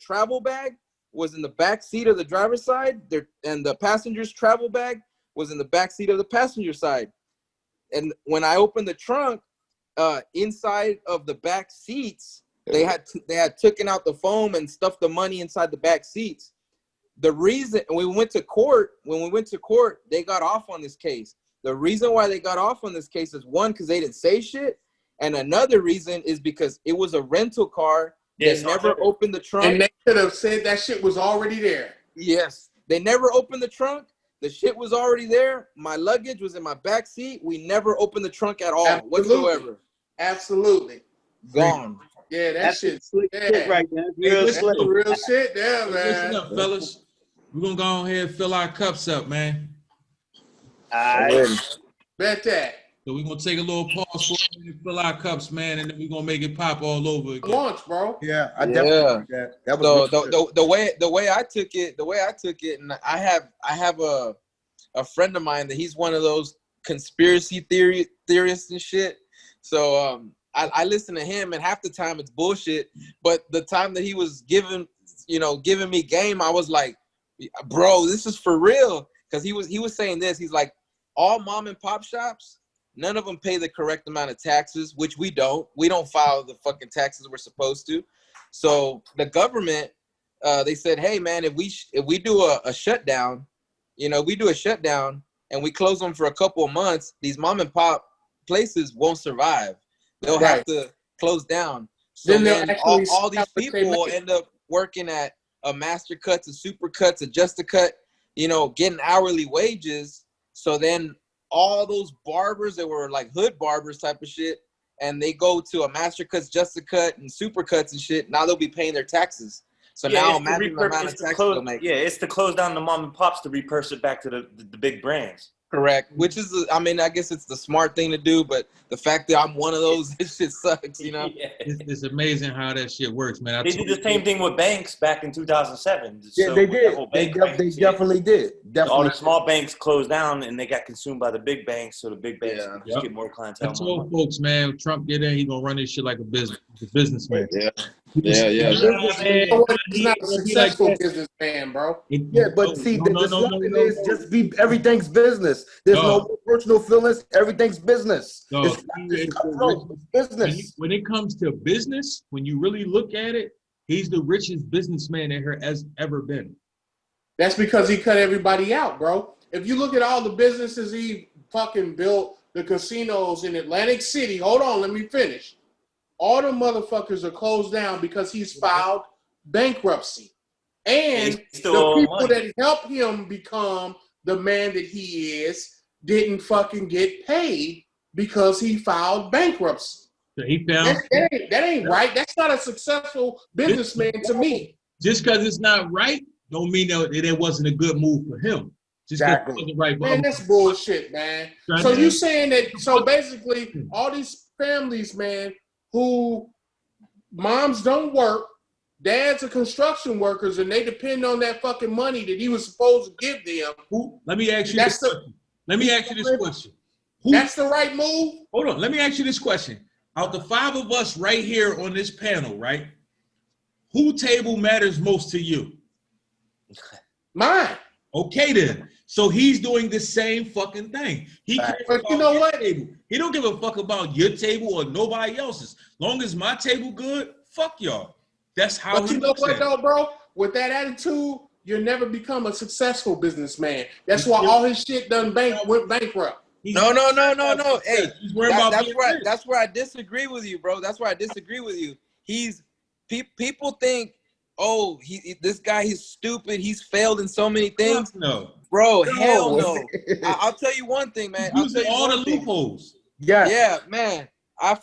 travel bag was in the back seat of the driver's side. And the passenger's travel bag was in the back seat of the passenger side. And when I opened the trunk, inside of the back seats, they had taken out the foam and stuffed the money inside the back seats. The reason when we went to court, they got off on this case. The reason why they got off on this case is one, because they didn't say shit, and another reason is because it was a rental car. They never opened the trunk. And they could have said that shit was already there. Yes, they never opened the trunk. The shit was already there. My luggage was in my back seat. We never opened the trunk at all whatsoever. Absolutely. Gone. Yeah, that's slick shit right there. That's the real shit there, man. Listen up, fellas. We're going to go on here and fill our cups up, man. All right. Bet that. So we're going to take a little pause for a minute, fill our cups, man, and then we're going to make it pop all over again. Launch, bro. Yeah, I definitely did that. That was the way I took it, and I have a friend of mine that he's one of those conspiracy theorists and shit. So I listen to him, and half the time it's bullshit. But the time that he was giving me game, I was like, bro, this is for real. Because he was saying this. He's like, all mom and pop shops, none of them pay the correct amount of taxes, which we don't. We don't file the fucking taxes we're supposed to. So the government, they said, hey man, if we do a shutdown, and we close them for a couple of months, these mom and pop places won't survive. They'll have to close down. So then all these people will end up working at a Master Cuts, a Super Cuts, a Just a Cut, getting hourly wages. So then all those barbers that were like hood barbers type of shit, and they go to a Master Cuts, Just a Cut, and Super Cuts and shit, now they'll be paying their taxes. So now imagine the amount of taxes they'll make. Yeah, it's to close down the mom and pops to repurpose it back to the big brands. Correct. Which is, I guess it's the smart thing to do, but the fact that I'm one of those, this shit sucks, Yeah. It's amazing how that shit works, man. They did the same thing with banks back in 2007. Yeah, so they did. They definitely did. All the small banks closed down, and they got consumed by the big banks, so the big banks get more clientele. I told folks, man, Trump get in, he gonna run this shit like a businessman. Yeah. Yeah. He's not a successful businessman, bro. Yeah, but see, the slogan is just be everything's business. There's no personal feelings. Everything's business. It's cutthroat. It's business. When it comes to business, when you really look at it, he's the richest businessman there has ever been. That's because he cut everybody out, bro. If you look at all the businesses he fucking built, the casinos in Atlantic City, hold on, let me finish. All the motherfuckers are closed down because he's filed bankruptcy. And the people that helped him become the man that he is didn't fucking get paid because he filed bankruptcy. So he found that ain't right. That's not a successful businessman to me. Just because it's not right, don't mean that it wasn't a good move for him. Just exactly. It wasn't right for man, that's bullshit, man. So you saying that? So basically, all these families, man, who moms don't work, dads are construction workers, and they depend on that fucking money that he was supposed to give them. Let me ask you this question. Let me ask you this question. That's the right move? Hold on. Let me ask you this question. Out the 5 of us right here on this panel, right? Who table matters most to you? Mine. Okay, then. So he's doing the same fucking thing. He cares about you know your what? Table. He don't give a fuck about your table or nobody else's. Long as my table good, fuck y'all. That's how But you know what though, bro? With that attitude, you'll never become a successful businessman. That's why all his shit went bankrupt. No. Hey, that's where I disagree with you, bro. That's where I disagree with you. People think, oh, this guy, he's stupid. He's failed in so many things. No. Bro, hell no. I'll tell you one thing, man. I'll tell you all the loopholes. Yeah, man. I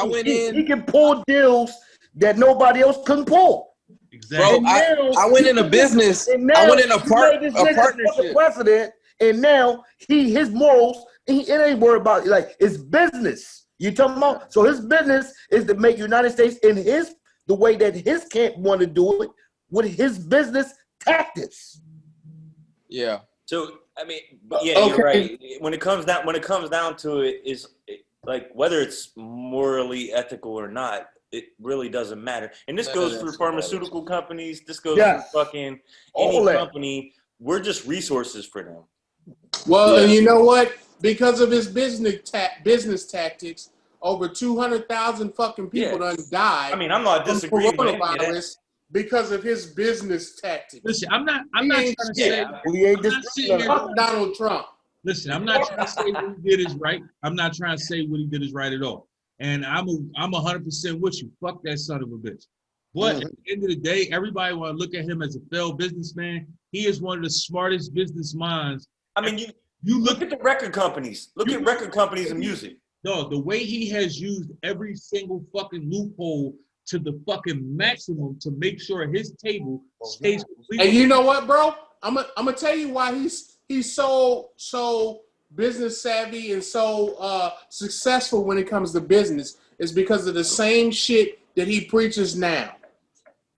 went in. He can pull deals that nobody else couldn't pull. Exactly. Bro, I went in a business. I went in a partnership. President, and now his morals. It ain't worried about like it's business. You talking about? So his business is to make United States in the way that his camp want to do it with his business tactics. Yeah. So I mean, you're right. When it comes down to it, is like whether it's morally ethical or not, it really doesn't matter. And this goes for pharmaceutical companies. This goes for fucking any company. We're just resources for them. Well, and you know what? Because of his business tactics, over 200,000 fucking people done died. I mean, I'm not disagreeing with coronavirus because of his business tactics. Listen, I'm not trying to say we ain't disagreeing. Donald Trump. Listen, I'm not trying to say what he did is right. I'm not trying to say what he did is right at all. And I'm 100% with you. Fuck that son of a bitch. But at the end of the day, everybody want to look at him as a failed businessman. He is one of the smartest business minds. I mean, you look at the record companies. Look at record companies and music. No, the way he has used every single fucking loophole to the fucking maximum to make sure his table stays completely. And you know what, bro? I'm gonna tell you why he's so business savvy and so successful when it comes to business. Is because of the same shit that he preaches now.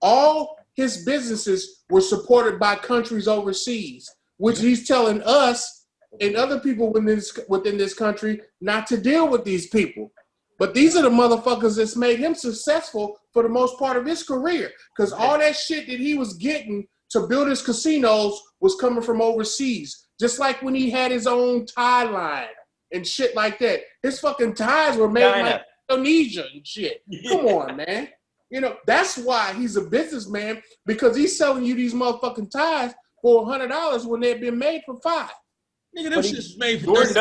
All his businesses were supported by countries overseas, which he's telling us and other people within this country not to deal with these people. But these are the motherfuckers that's made him successful for the most part of his career. Because all that shit that he was getting to build his casinos was coming from overseas. Just like when he had his own tie line and shit like that. His fucking ties were made in like Indonesia and shit. Come on, man. You know, that's why he's a businessman, because he's selling you these motherfucking ties for $100 when they've been made for $5. Nigga, them shit's made for He's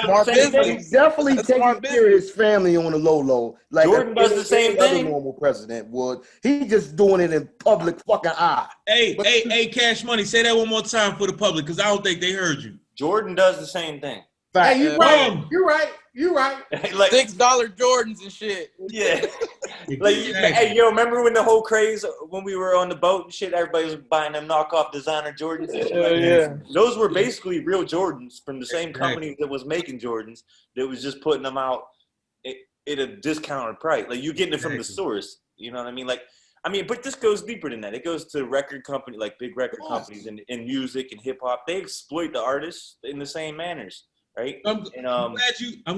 definitely taking care of his family on the low. Like Jordan does the same thing. Normal president would. He just doing it in public fucking eye. Hey, Cash Money, say that one more time for the public, because I don't think they heard you. Jordan does the same thing. Hey, you're right. Like $6 Jordans and shit. Yeah. Like, hey, remember when the whole craze when we were on the boat and shit, everybody was buying them knockoff designer Jordans and shit. Those were basically real Jordans from the same company that was making Jordans that was just putting them out at a discounted price. Like you're getting it from the source. You know what I mean? Like, but this goes deeper than that. It goes to record company, like big record companies in music and hip hop. They exploit the artists in the same manners. Right. I'm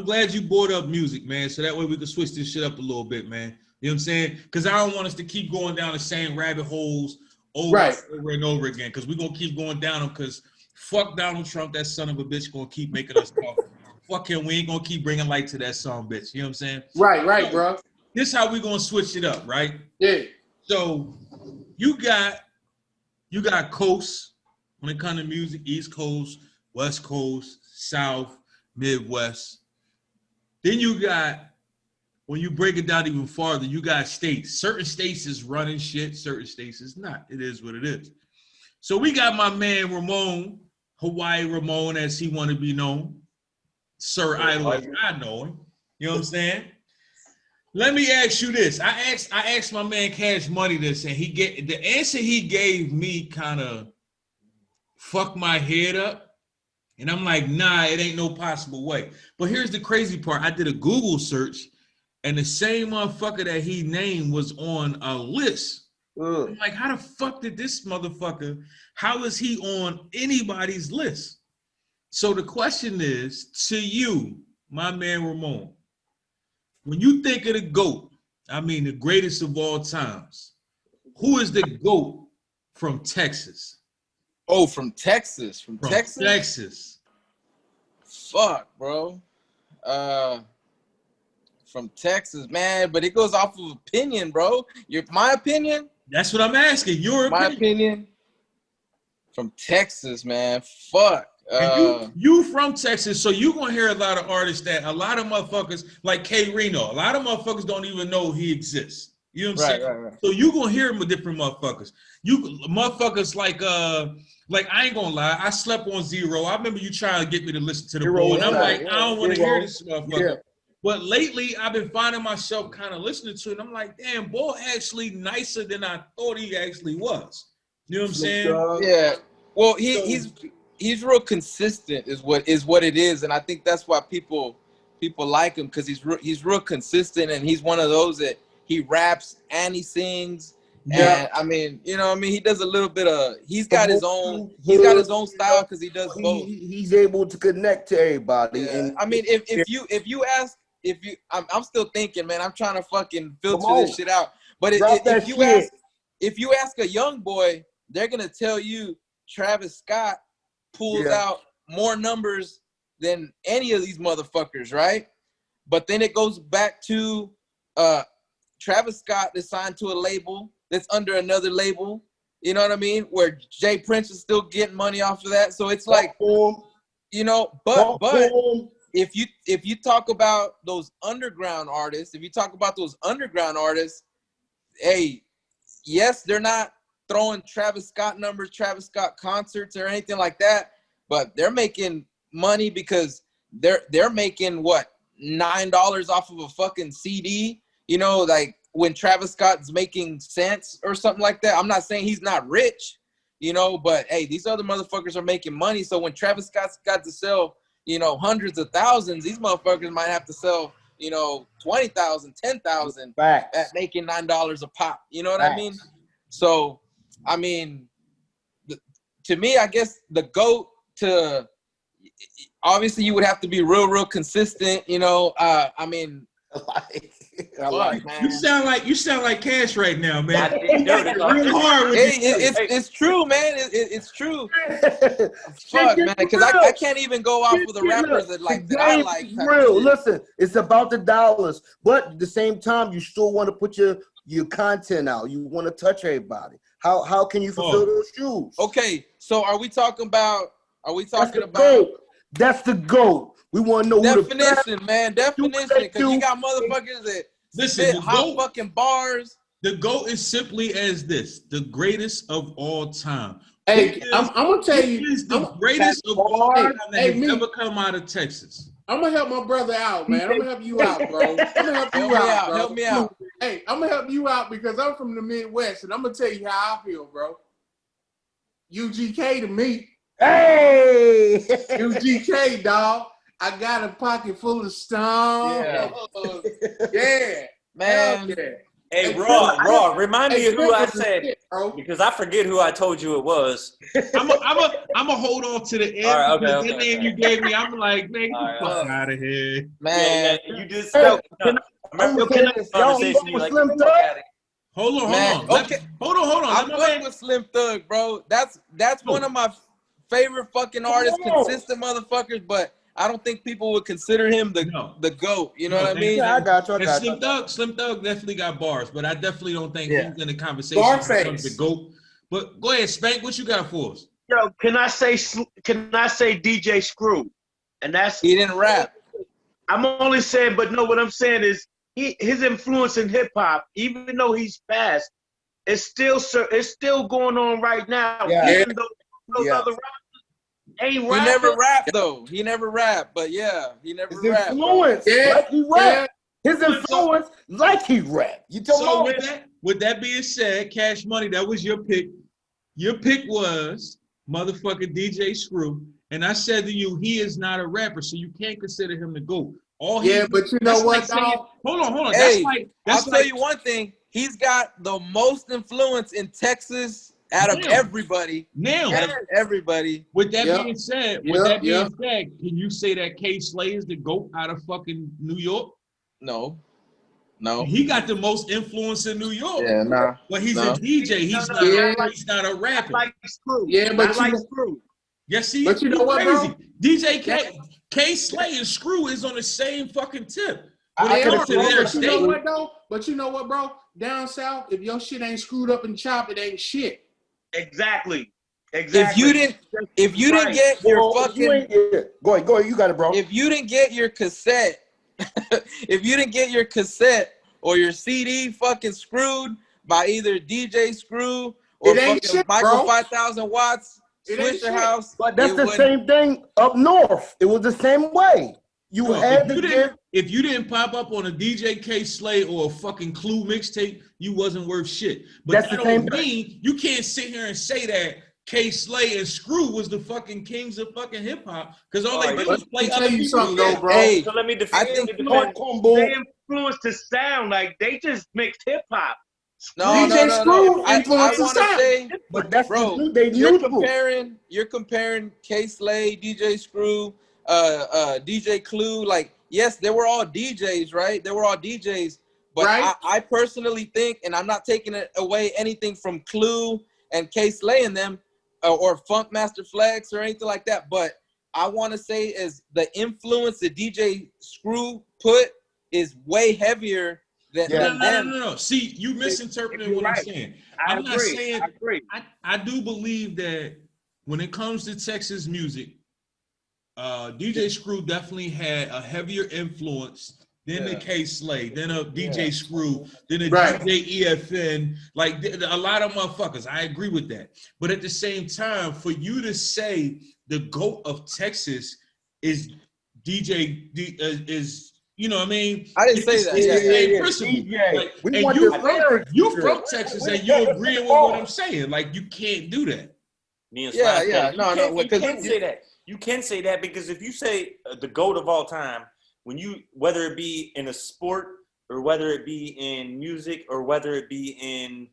glad you brought up music, man. So that way we can switch this shit up a little bit, man. You know what I'm saying? Because I don't want us to keep going down the same rabbit holes over and over again. Because we're gonna keep going down them. Because fuck Donald Trump, that son of a bitch, gonna keep making us talk. Fuck him, we ain't gonna keep bringing light to that son of a bitch. You know what I'm saying? Right, bro. This how we gonna switch it up, right? Yeah. So you got coasts when it comes to music, East Coast, West Coast, South, Midwest. Then you got, when you break it down even farther, you got states. Certain states is running shit, certain states is not. It is what it is. So we got my man Ramon, Hawaii Ramon, as he want to be known. Sir Idol, as I know him. You know what I'm saying? Let me ask you this. I asked my man Cash Money this, and the answer he gave me kind of fucked my head up. And I'm like, nah, it ain't no possible way. But here's the crazy part. I did a Google search, and the same motherfucker that he named was on a list. I'm like, how the fuck did this motherfucker, how is he on anybody's list? So the question is, to you, my man Ramon, when you think of the GOAT, I mean the greatest of all times, who is the GOAT from Texas? Oh, from Texas. From Texas? Texas. Fuck, bro. From Texas, man. But it goes off of opinion, bro. My opinion? That's what I'm asking. My opinion? From Texas, man. Fuck. You from Texas, so you gonna hear a lot of artists that a lot of motherfuckers like K Reno, a lot of motherfuckers don't even know he exists. You know what I'm saying? Right. So you gonna hear him with different motherfuckers. You motherfuckers like I ain't gonna lie, I slept on Zero. I remember you trying to get me to listen to the Boy, and I'm like, I don't want to hear this motherfucker. Yeah. But lately, I've been finding myself kind of listening to it. And I'm like, damn, Boy, actually nicer than I thought he actually was. You know what I'm saying? Yeah. Well, he's real consistent is what it is, and I think that's why people like him, because he's real consistent, and he's one of those that he raps and he sings. Yeah. And I mean, you know what I mean? He does a little bit of, he's got his own style because he does both. He's able to connect to everybody. Yeah. And I mean, I'm still thinking, man, I'm trying to fucking filter this shit out. But if you ask a young boy, they're gonna tell you Travis Scott pulls out more numbers than any of these motherfuckers, right? But then it goes back to Travis Scott is signed to a label that's under another label, you know what I mean? Where Jay Prince is still getting money off of that. So it's like, you know, but if you talk about those underground artists, hey, yes, they're not throwing Travis Scott numbers, Travis Scott concerts or anything like that, but they're making money because they're making what, $9 off of a fucking CD, you know, like when Travis Scott's making cents or something like that. I'm not saying he's not rich, you know, but hey, these other motherfuckers are making money. So when Travis Scott's got to sell, you know, hundreds of thousands, these motherfuckers might have to sell, you know, 20,000, 10,000 at making $9 a pop. You know what I mean? So, I mean, to me, I guess the GOAT to, obviously you would have to be real consistent, you know. I mean, you sound like Cash right now, man. It's true, man. It's true. Fuck, man, because I can't even go off with the rappers that I like. Real. Listen, it's about the dollars, but at the same time, you still want to put your content out. You want to touch everybody. How can you fulfill those shoes? Okay, so are we talking about? That's the GOAT. We want to know definition, man. Definition, because you got motherfuckers that spit hot fucking bars. The GOAT is simply as this: the greatest of all time. Hey, I'm gonna tell you, is the greatest of all time that has ever come out of Texas. I'm gonna help my brother out, man. I'm gonna help you out, bro. I'm gonna help you out, bro. Help me out. Hey, I'm gonna help you out because I'm from the Midwest, and I'm gonna tell you how I feel, bro. UGK to me. Hey, UGK, dog. I got a pocket full of stone. Yeah, man. Yeah. Hey, Raw, remind me of who I said, because I forget who I told you it was. I'm a hold on to the end. All right, the name you gave me, I'm like, man, get the fuck out of here. Man, you just spelled remember I'm saying this. Y'all conversation. You're like, Slim "Get the Thug? fuck outta here." Hold on. Man, okay. Hold on. I fuck with Slim Thug, bro. That's one of my favorite fucking artists, consistent motherfuckers. But I don't think people would consider him the GOAT. You know what I mean? Yeah, I got you. Slim Thug definitely got bars, but I definitely don't think he's in the conversation Scarface. of the GOAT. But go ahead, Spank. What you got for us? Yo, can I say DJ Screw? And that's he didn't rap. I'm only saying, but no, what I'm saying is his influence in hip hop, even though he's fast, it's still going on right now. Yeah. Even though those other rappers ain't rapping. He never rapped though. He never rapped, but yeah, he never His rapped. influence, like he rap. His influence, like he rap. You tell me. So with that being said, Cash Money, that was your pick. Your pick was motherfucking DJ Screw. And I said to you, he is not a rapper, so you can't consider him the GOAT. But you know what, dog? Hold on. Hey, I'll tell you one thing. He's got the most influence in Texas out of everybody. Everybody. With that being said, can you say that K Slay is the GOAT out of fucking New York? No. He got the most influence in New York. Yeah, nah. But he's a DJ. He's not a rapper. Like Screw. Yeah, but like Screw. Yes, see, but you know what, crazy. bro? DJ K Slay and Screw is on the same fucking tip. But you know what, bro? Down south, if your shit ain't screwed up and chopped, it ain't shit. Exactly. If you didn't get your fucking go ahead, you got it, bro. If you didn't get your cassette, or your CD fucking screwed by either DJ Screw or fucking Michael 5000 Watts, Swisher House. But that's the same thing up north. It was the same way. If you didn't pop up on a DJ K Slay or a fucking Clue mixtape, you wasn't worth shit. But that don't mean you can't sit here and say that K Slay and Screw was the fucking kings of fucking hip hop because all they did was play other people's shit. Bro. Hey, so let me defend. They influenced the sound, like they just mixed hip hop. No. I want to say, but that's bro, you're comparing K Slay, DJ Screw, DJ Clue. Like, yes, they were all DJs, right? They were all DJs. But I personally think, and I'm not taking it away anything from Clue and K Slay and them, or Funk Master Flex or anything like that. But I want to say is the influence that DJ Screw put is way heavier than them. No. See, you misinterpreted what I'm saying. I'm not saying. I do believe that when it comes to Texas music, DJ Screw definitely had a heavier influence than the K Slay, then a DJ Screw, then a DJ EFN, like a lot of motherfuckers. I agree with that. But at the same time, for you to say the GOAT of Texas is is you know what I mean? I didn't say that. It's the same principle. Like, you from Texas and you agreeing with what I'm saying. Like, you can't do that. Me and You can't say that. You can say that because if you say the GOAT of all time, whether it be in a sport or whether it be in music or whether it be in,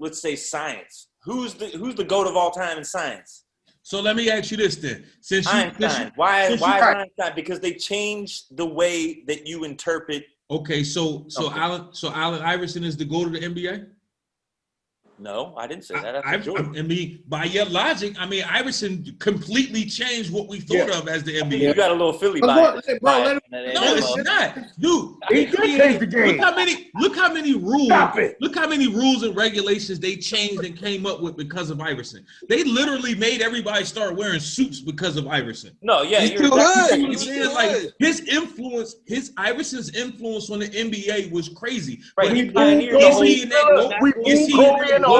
let's say, science, who's the GOAT of all time in science? So let me ask you this then. Einstein. Why Einstein? Because they changed the way that you interpret. Okay, so Allen Iverson is the GOAT of the NBA? No, I didn't say that. I mean, by your logic, I mean, Iverson completely changed what we thought of as the NBA. You got a little Philly bias. No, it's not, dude. He changed the game. Look how many rules. Look how many rules and regulations they changed and came up with because of Iverson. They literally made everybody start wearing suits because of Iverson. No, yeah, he's too good. Like his influence, Iverson's influence on the NBA was crazy. Right, But he pioneered the whole. That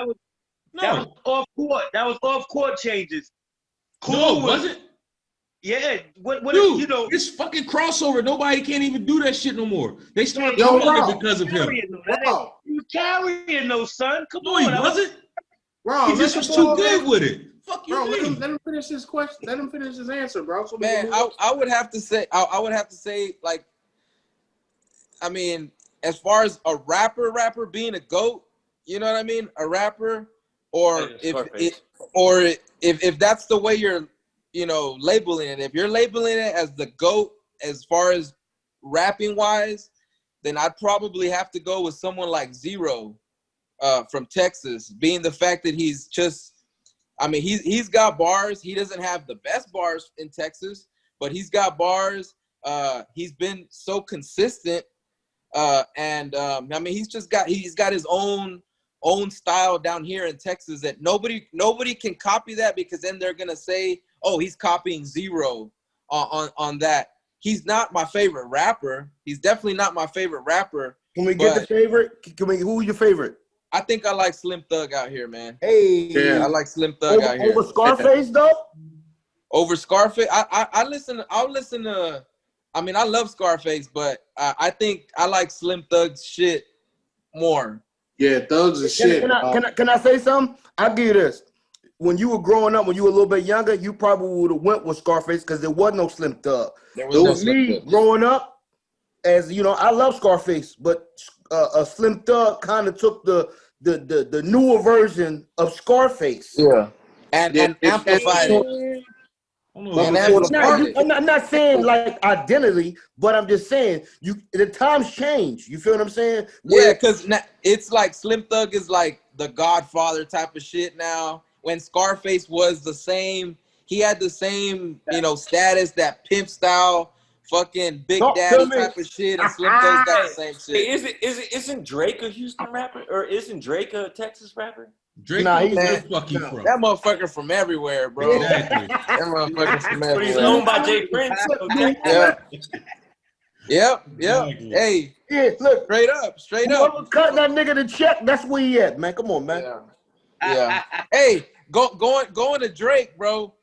was off court. That was off court changes. No, was it? Yeah. What dude, you know, it's fucking crossover. Nobody can't even do that shit no more. They started doing it because of him. He was carrying those, son. Come on. He wasn't. Bro, he just was too good with it. Fuck you, bro. Let him finish his question. Let him finish his answer, bro. So man, I would have to say, like, I mean, as far as a rapper being a GOAT, you know what I mean? A rapper, or if that's the way you're, you know, labeling it. If you're labeling it as the GOAT, as far as rapping wise, then I'd probably have to go with someone like Zero from Texas, being the fact that he's just, I mean, he's got bars. He doesn't have the best bars in Texas, but he's got bars. He's been so consistent, and I mean, he's got his own style down here in Texas that nobody can copy that, because then they're gonna say, oh, he's copying Zero on that. He's not my favorite rapper. He's definitely not my favorite rapper. Can we get the favorite? Who's your favorite? I think I like Slim Thug out here, man. Hey, yeah, I like Slim Thug out here. Over Scarface though? Over Scarface, I'll listen to. I mean, I love Scarface, but I think I like Slim Thug's shit more. Yeah, Thug's a shit. Can I say something? I'll give you this. When you were growing up, when you were a little bit younger, you probably would have went with Scarface because there was no Slim Thug. There was no Slim me Thug. Growing up, as you know, I love Scarface, but a Slim Thug kind of took the newer version of Scarface. Yeah, and amplified it. I'm not saying like identity, but I'm just saying the times change. You feel what I'm saying? Yeah, because it's like Slim Thug is like the Godfather type of shit now. When Scarface was the same, he had the same, status, that pimp style, fucking Big Daddy type of shit, and Slim Thug's got the same shit. Isn't Drake a Houston rapper, or isn't Drake a Texas rapper? Drake, he's fucking from that motherfucker from everywhere, bro. Exactly. That motherfucker from everywhere. But he's owned by Jay Prince. Yep. Exactly. Hey, yeah, look, straight up. Whoever cut that nigga the check, that's where he at, man. Come on, man. Yeah. Hey, going to Drake, bro.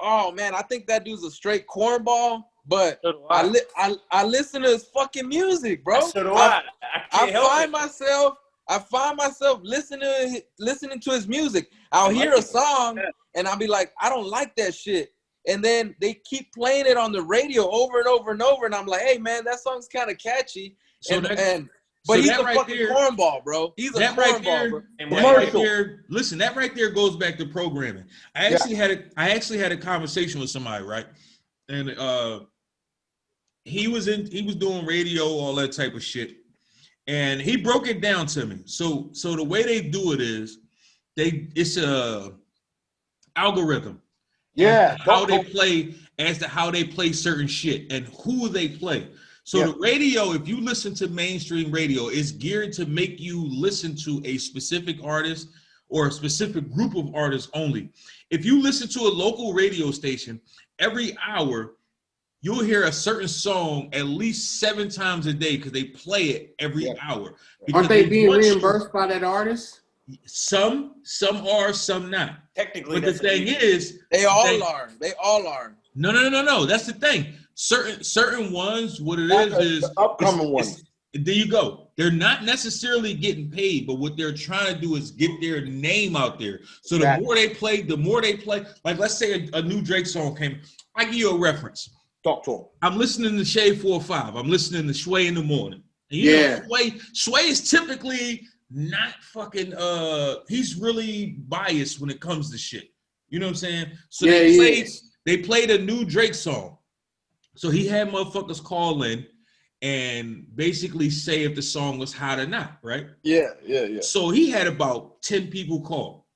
Oh man, I think that dude's a straight cornball. But I listen to his fucking music, bro. So do I. I find myself listening to his music. I'll hear a song and I'll be like, I don't like that shit. And then they keep playing it on the radio over and over and over, and I'm like, hey man, that song's kind of catchy. But he's a fucking cornball, bro. He's a cornball, bro. Listen, that right there goes back to programming. I actually had a conversation with somebody, right? And he was doing radio, all that type of shit. And he broke it down to me. So the way they do it is it's a algorithm. Yeah. How they play certain shit and who they play. So the radio, if you listen to mainstream radio, is geared to make you listen to a specific artist or a specific group of artists only. If you listen to a local radio station, every hour, you'll hear a certain song at least 7 times a day because they play it every hour. Aren't they being reimbursed by that artist? Some are, some not. Technically, but the thing is, they all are. They all are. No. That's the thing. Certain ones, what it is the upcoming ones. There you go. They're not necessarily getting paid, but what they're trying to do is get their name out there. So the more they play, like let's say a new Drake song came. I give you a reference. Talk to him. I'm listening to Shade 4-5. I'm listening to Sway in the morning. And you know, Sway is typically not fucking he's really biased when it comes to shit. You know what I'm saying? So they played a new Drake song. So he had motherfuckers call in and basically say if the song was hot or not, right? Yeah. So he had about 10 people call.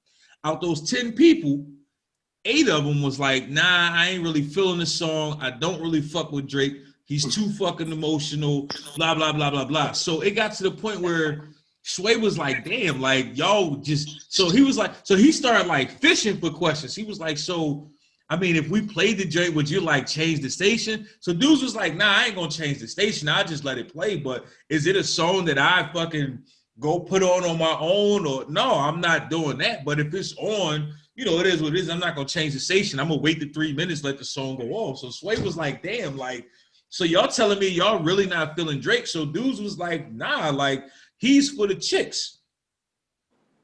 Out those 10 people, 8 of them was like, nah, I ain't really feeling the song. I don't really fuck with Drake. He's too fucking emotional, blah, blah, blah, blah, blah. So it got to the point where Sway was like, damn, like, y'all just, so he was like, so he started like fishing for questions. He was like, so, I mean, if we played the Drake, would you like change the station? So dudes was like, nah, I ain't gonna change the station. I'll just let it play. But is it a song that I fucking go put on my own? Or no, I'm not doing that. But if it's on, you know, it is what it is. I'm not gonna change the station. I'm gonna wait the 3 minutes, let the song go off. So Sway was like, damn, like, so y'all telling me y'all really not feeling Drake? So dudes was like, nah, like, he's for the chicks.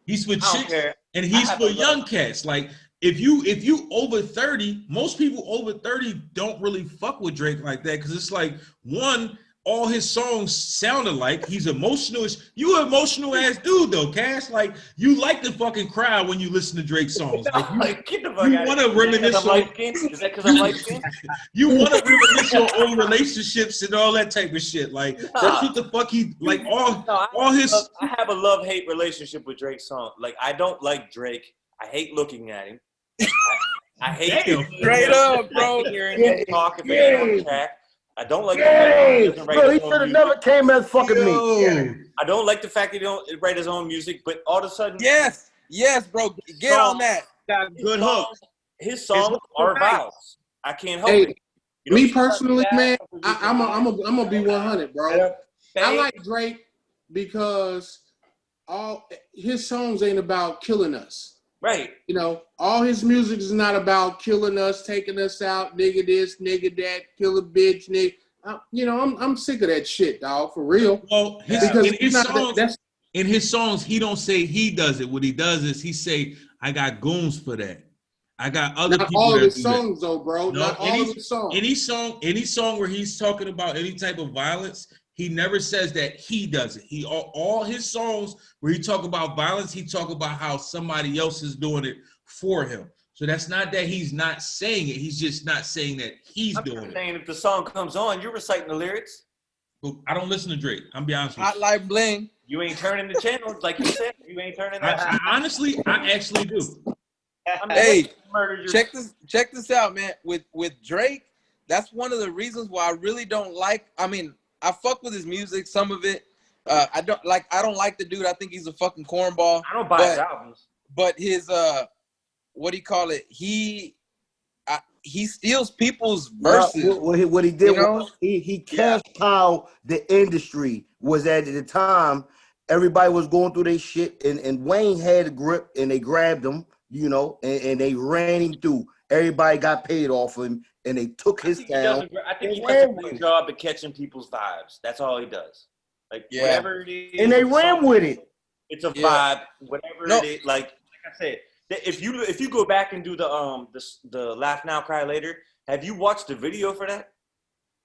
He's for chicks and he's for young cats. Like, if you over 30, most people over 30 don't really fuck with Drake like that, because it's like, one, all his songs sound alike. He's emotional. You an emotional ass dude though, Cash. Like you like to fucking cry when you listen to Drake's songs. Like Get the fuck you out want to reminisce on. Is that because I'm light skinned? You want to reminisce your own relationships and all that type of shit. Like that's what the fuck he like. All his. I have a love-hate relationship with Drake's song. Like I don't like Drake. I hate looking at him. I hate straight up, bro. Hearing him talk if it's on track. I don't like the fact that bro, he should have never came as fucking me. I don't like the fact that he don't write his own music, but all of a sudden, yes, bro, get on that. Got good hooks. His songs are vibes. I can't help it. Me personally, man, I'm gonna be 100, bro. I like Drake because all his songs ain't about killing us. Right. You know, all his music is not about killing us, taking us out, nigga this, nigga that, kill a bitch, nigga. You know, I'm sick of that shit, dog, for real. Well, in his songs, he don't say he does it. What he does is he say, I got goons for that. I got other not people. All that his do songs, that. though, bro. No, not all of his songs. Any song where he's talking about any type of violence, he never says that he does it. He all his songs where he talk about violence, he talk about how somebody else is doing it for him. So that's not that he's not saying it. He's just not saying that he's doing it. Saying if the song comes on, you're reciting the lyrics. I don't listen to Drake. I'm be honest with you. Hotline Bling. You ain't turning the channels like you said. You ain't turning that. I actually do. Hey, check this out, man. With Drake, that's one of the reasons why I really don't like. I mean, I fuck with his music, some of it. I don't like the dude. I think he's a fucking cornball. I don't buy his albums. But his what do you call it? He steals people's verses. What he did was he cash cow the industry. Was at the time everybody was going through their shit, and Wayne had a grip and they grabbed him, you know, and they ran him through. Everybody got paid off him, and they took his town. I think he does a great job at catching people's vibes. That's all he does. Like whatever it is, and they ran with it. It's a vibe. Whatever it is, like I said, if you go back and do the Laugh Now Cry Later, have you watched the video for that?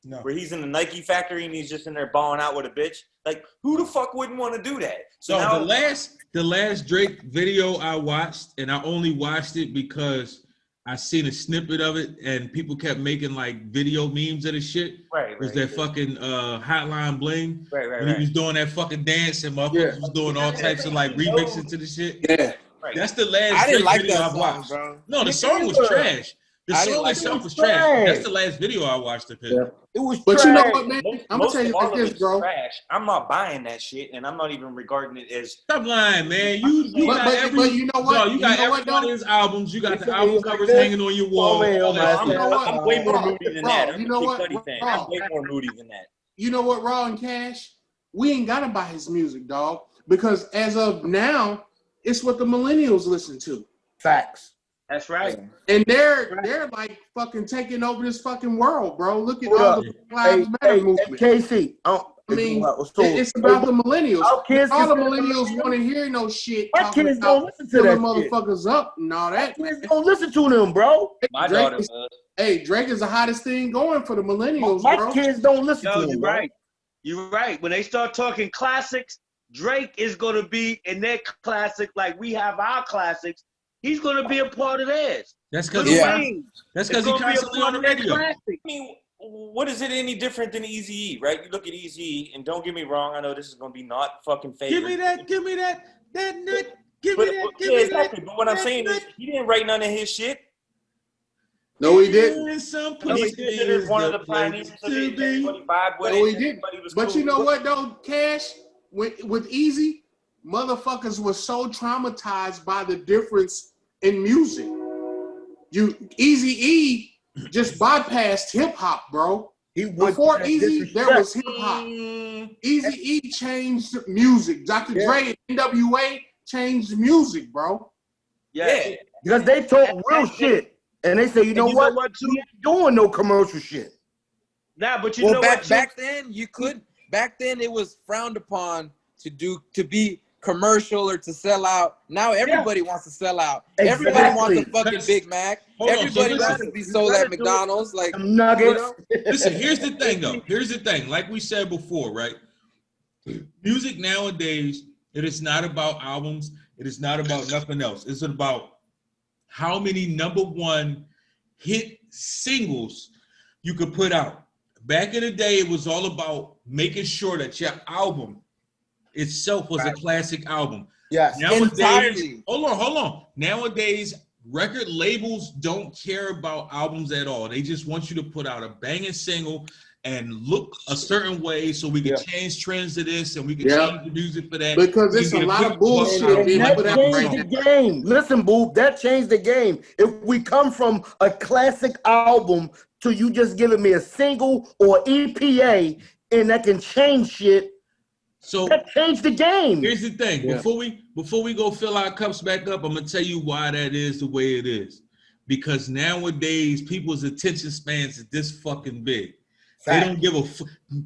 No. Where he's in the Nike factory and he's just in there balling out with a bitch. Like who the fuck wouldn't want to do that? So now, the last Drake video I watched, and I only watched it because I seen a snippet of it, and people kept making like video memes of the shit. Right. Was that fucking Hotline Bling? Right. When he was doing that fucking dance, and motherfuckers was doing all types of like remixes to the shit. Yeah. Right. That's the last I didn't Drake like video that I watched. song, bro. No, the song was trash. The song itself was trash. That's the last video I watched of him. It was But trash. you know what, man? I'm gonna tell you like this, bro. Trash. I'm not buying that shit, and I'm not even regarding it as. Stop lying, man. You but you know what? You got every one of his albums. You got the album covers hanging on your wall. I'm way more moody than that. You know what? I'm way more moody than that. You know what, Raw and Cash? We ain't gotta buy his music, dog, because as of now, it's what the millennials listen to. Facts. That's right. And they're like fucking taking over this fucking world, bro. Look at all the Lives Matter movement. KC, I mean, it's about the millennials. All the millennials want to hear no shit. My kids don't listen to that motherfuckers shit. Up and all that. My kids don't listen to them, bro. My daughter does. Hey, Drake is the hottest thing going for the millennials, my bro. My kids don't listen to him. You're right. You're right. When they start talking classics, Drake is going to be in their classic like we have our classics. He's going to be a part of theirs. That's because That's because he's constantly on the radio. I mean, what is it any different than Eazy-E, right? You look at Eazy-E, and don't get me wrong, I know this is going to be not fucking favorite. Give me that nut, give me that. Exactly. But what I'm saying is, he didn't write none of his shit. No, he didn't. He's considered one of the pioneers of it. Everybody vibed with it. No, he didn't. But you know what, though, Cash? With Eazy, motherfuckers were so traumatized by the difference in music. Eazy-E just bypassed hip hop, bro. Before Eazy, there was hip hop. Eazy-E changed music. Dr. Dre and NWA changed music, bro. Yeah. Because they talk real shit. And they say, you know what? We ain't doing no commercial shit. Nah, but you know what? Back then, you could. Back then, it was frowned upon to be commercial or to sell out. Now everybody wants to sell out. Exactly. Everybody wants a fucking Big Mac. Hold on, Everybody so wants to be sold at McDonald's. Like, nuggets. you know? Listen, here's the thing, though. Here's the thing. Like we said before, right? Music nowadays, it is not about albums. It is not about nothing else. It's about how many #1 hit singles you could put out. Back in the day, it was all about making sure that your album itself was a classic album. Yes. Nowadays, entirely. Hold on. Nowadays, record labels don't care about albums at all. They just want you to put out a banging single and look a certain way so we can change trends to this and we can change the music for that. Because it's a lot of bullshit being put out right now. The game. Listen, boo, that changed the game. If we come from a classic album to you just giving me a single or EPA and that can change shit, so that changed the game. Here's the thing. Before we go fill our cups back up, I'm gonna tell you why that is the way it is. Because nowadays people's attention spans is this fucking big. They don't give a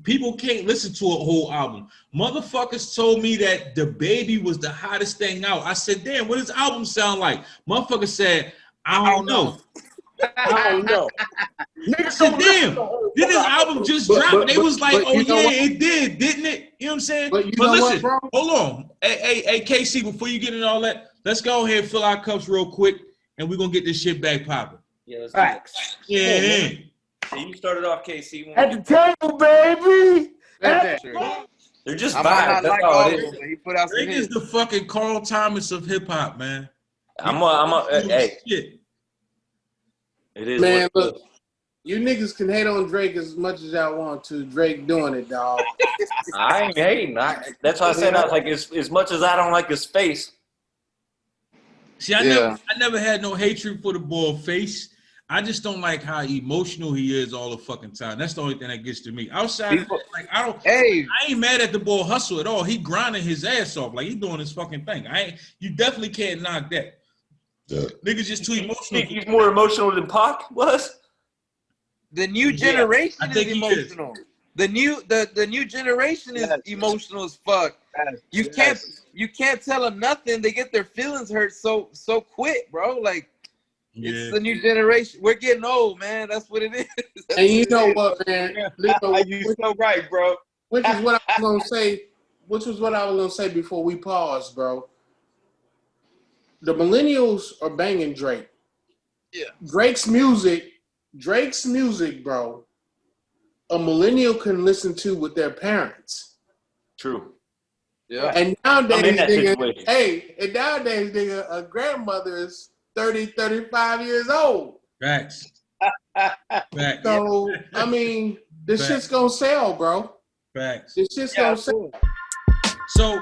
people can't listen to a whole album. Motherfuckers told me that The Baby was the hottest thing out. I said, damn, what does album sound like? Motherfucker said, I don't know. I don't know. I said, damn, did this album just drop? They was like, oh yeah, it did, didn't it? You know what I'm saying? But listen, hold on. Hey, KC, before you get into all that, let's go ahead and fill our cups real quick, and we're gonna get this shit back popping. Yeah, let's Facts. Yeah. So you started off, KC. At the table, baby. They're just I vibes. might not That's like all all it of is. them, but he put out some Drake is hits. the fucking Carl Thomas of hip hop, man. Hey, Shit. it is. Man, look, you niggas can hate on Drake as much as y'all want to. Drake doing it, dog. I ain't hating. That's why I said I was like, as much as I don't like his face. See, I never had no hatred for the boy Face. I just don't like how emotional he is all the fucking time. That's the only thing that gets to me. Outside of that, like I ain't mad at the boy Hustle at all. He grinding his ass off. Like he doing his fucking thing. You definitely can't knock that. Niggas just too emotional. You think he's more emotional than Pac was? The new generation is emotional. The new generation is emotional as fuck. You can't tell them nothing. They get their feelings hurt so quick, bro. Like it's the new generation. We're getting old, man. That's what it is. And you know what, man? You're so right, bro. Which is what I was gonna say before we pause, bro. The millennials are banging Drake. Yeah. Drake's music, bro. A millennial can listen to with their parents. True. Yeah. And nowadays, nigga, a grandmother is 30, 35 years old. Facts. So, I mean, this shit's gonna sell, bro. Facts. This shit's gonna sell. So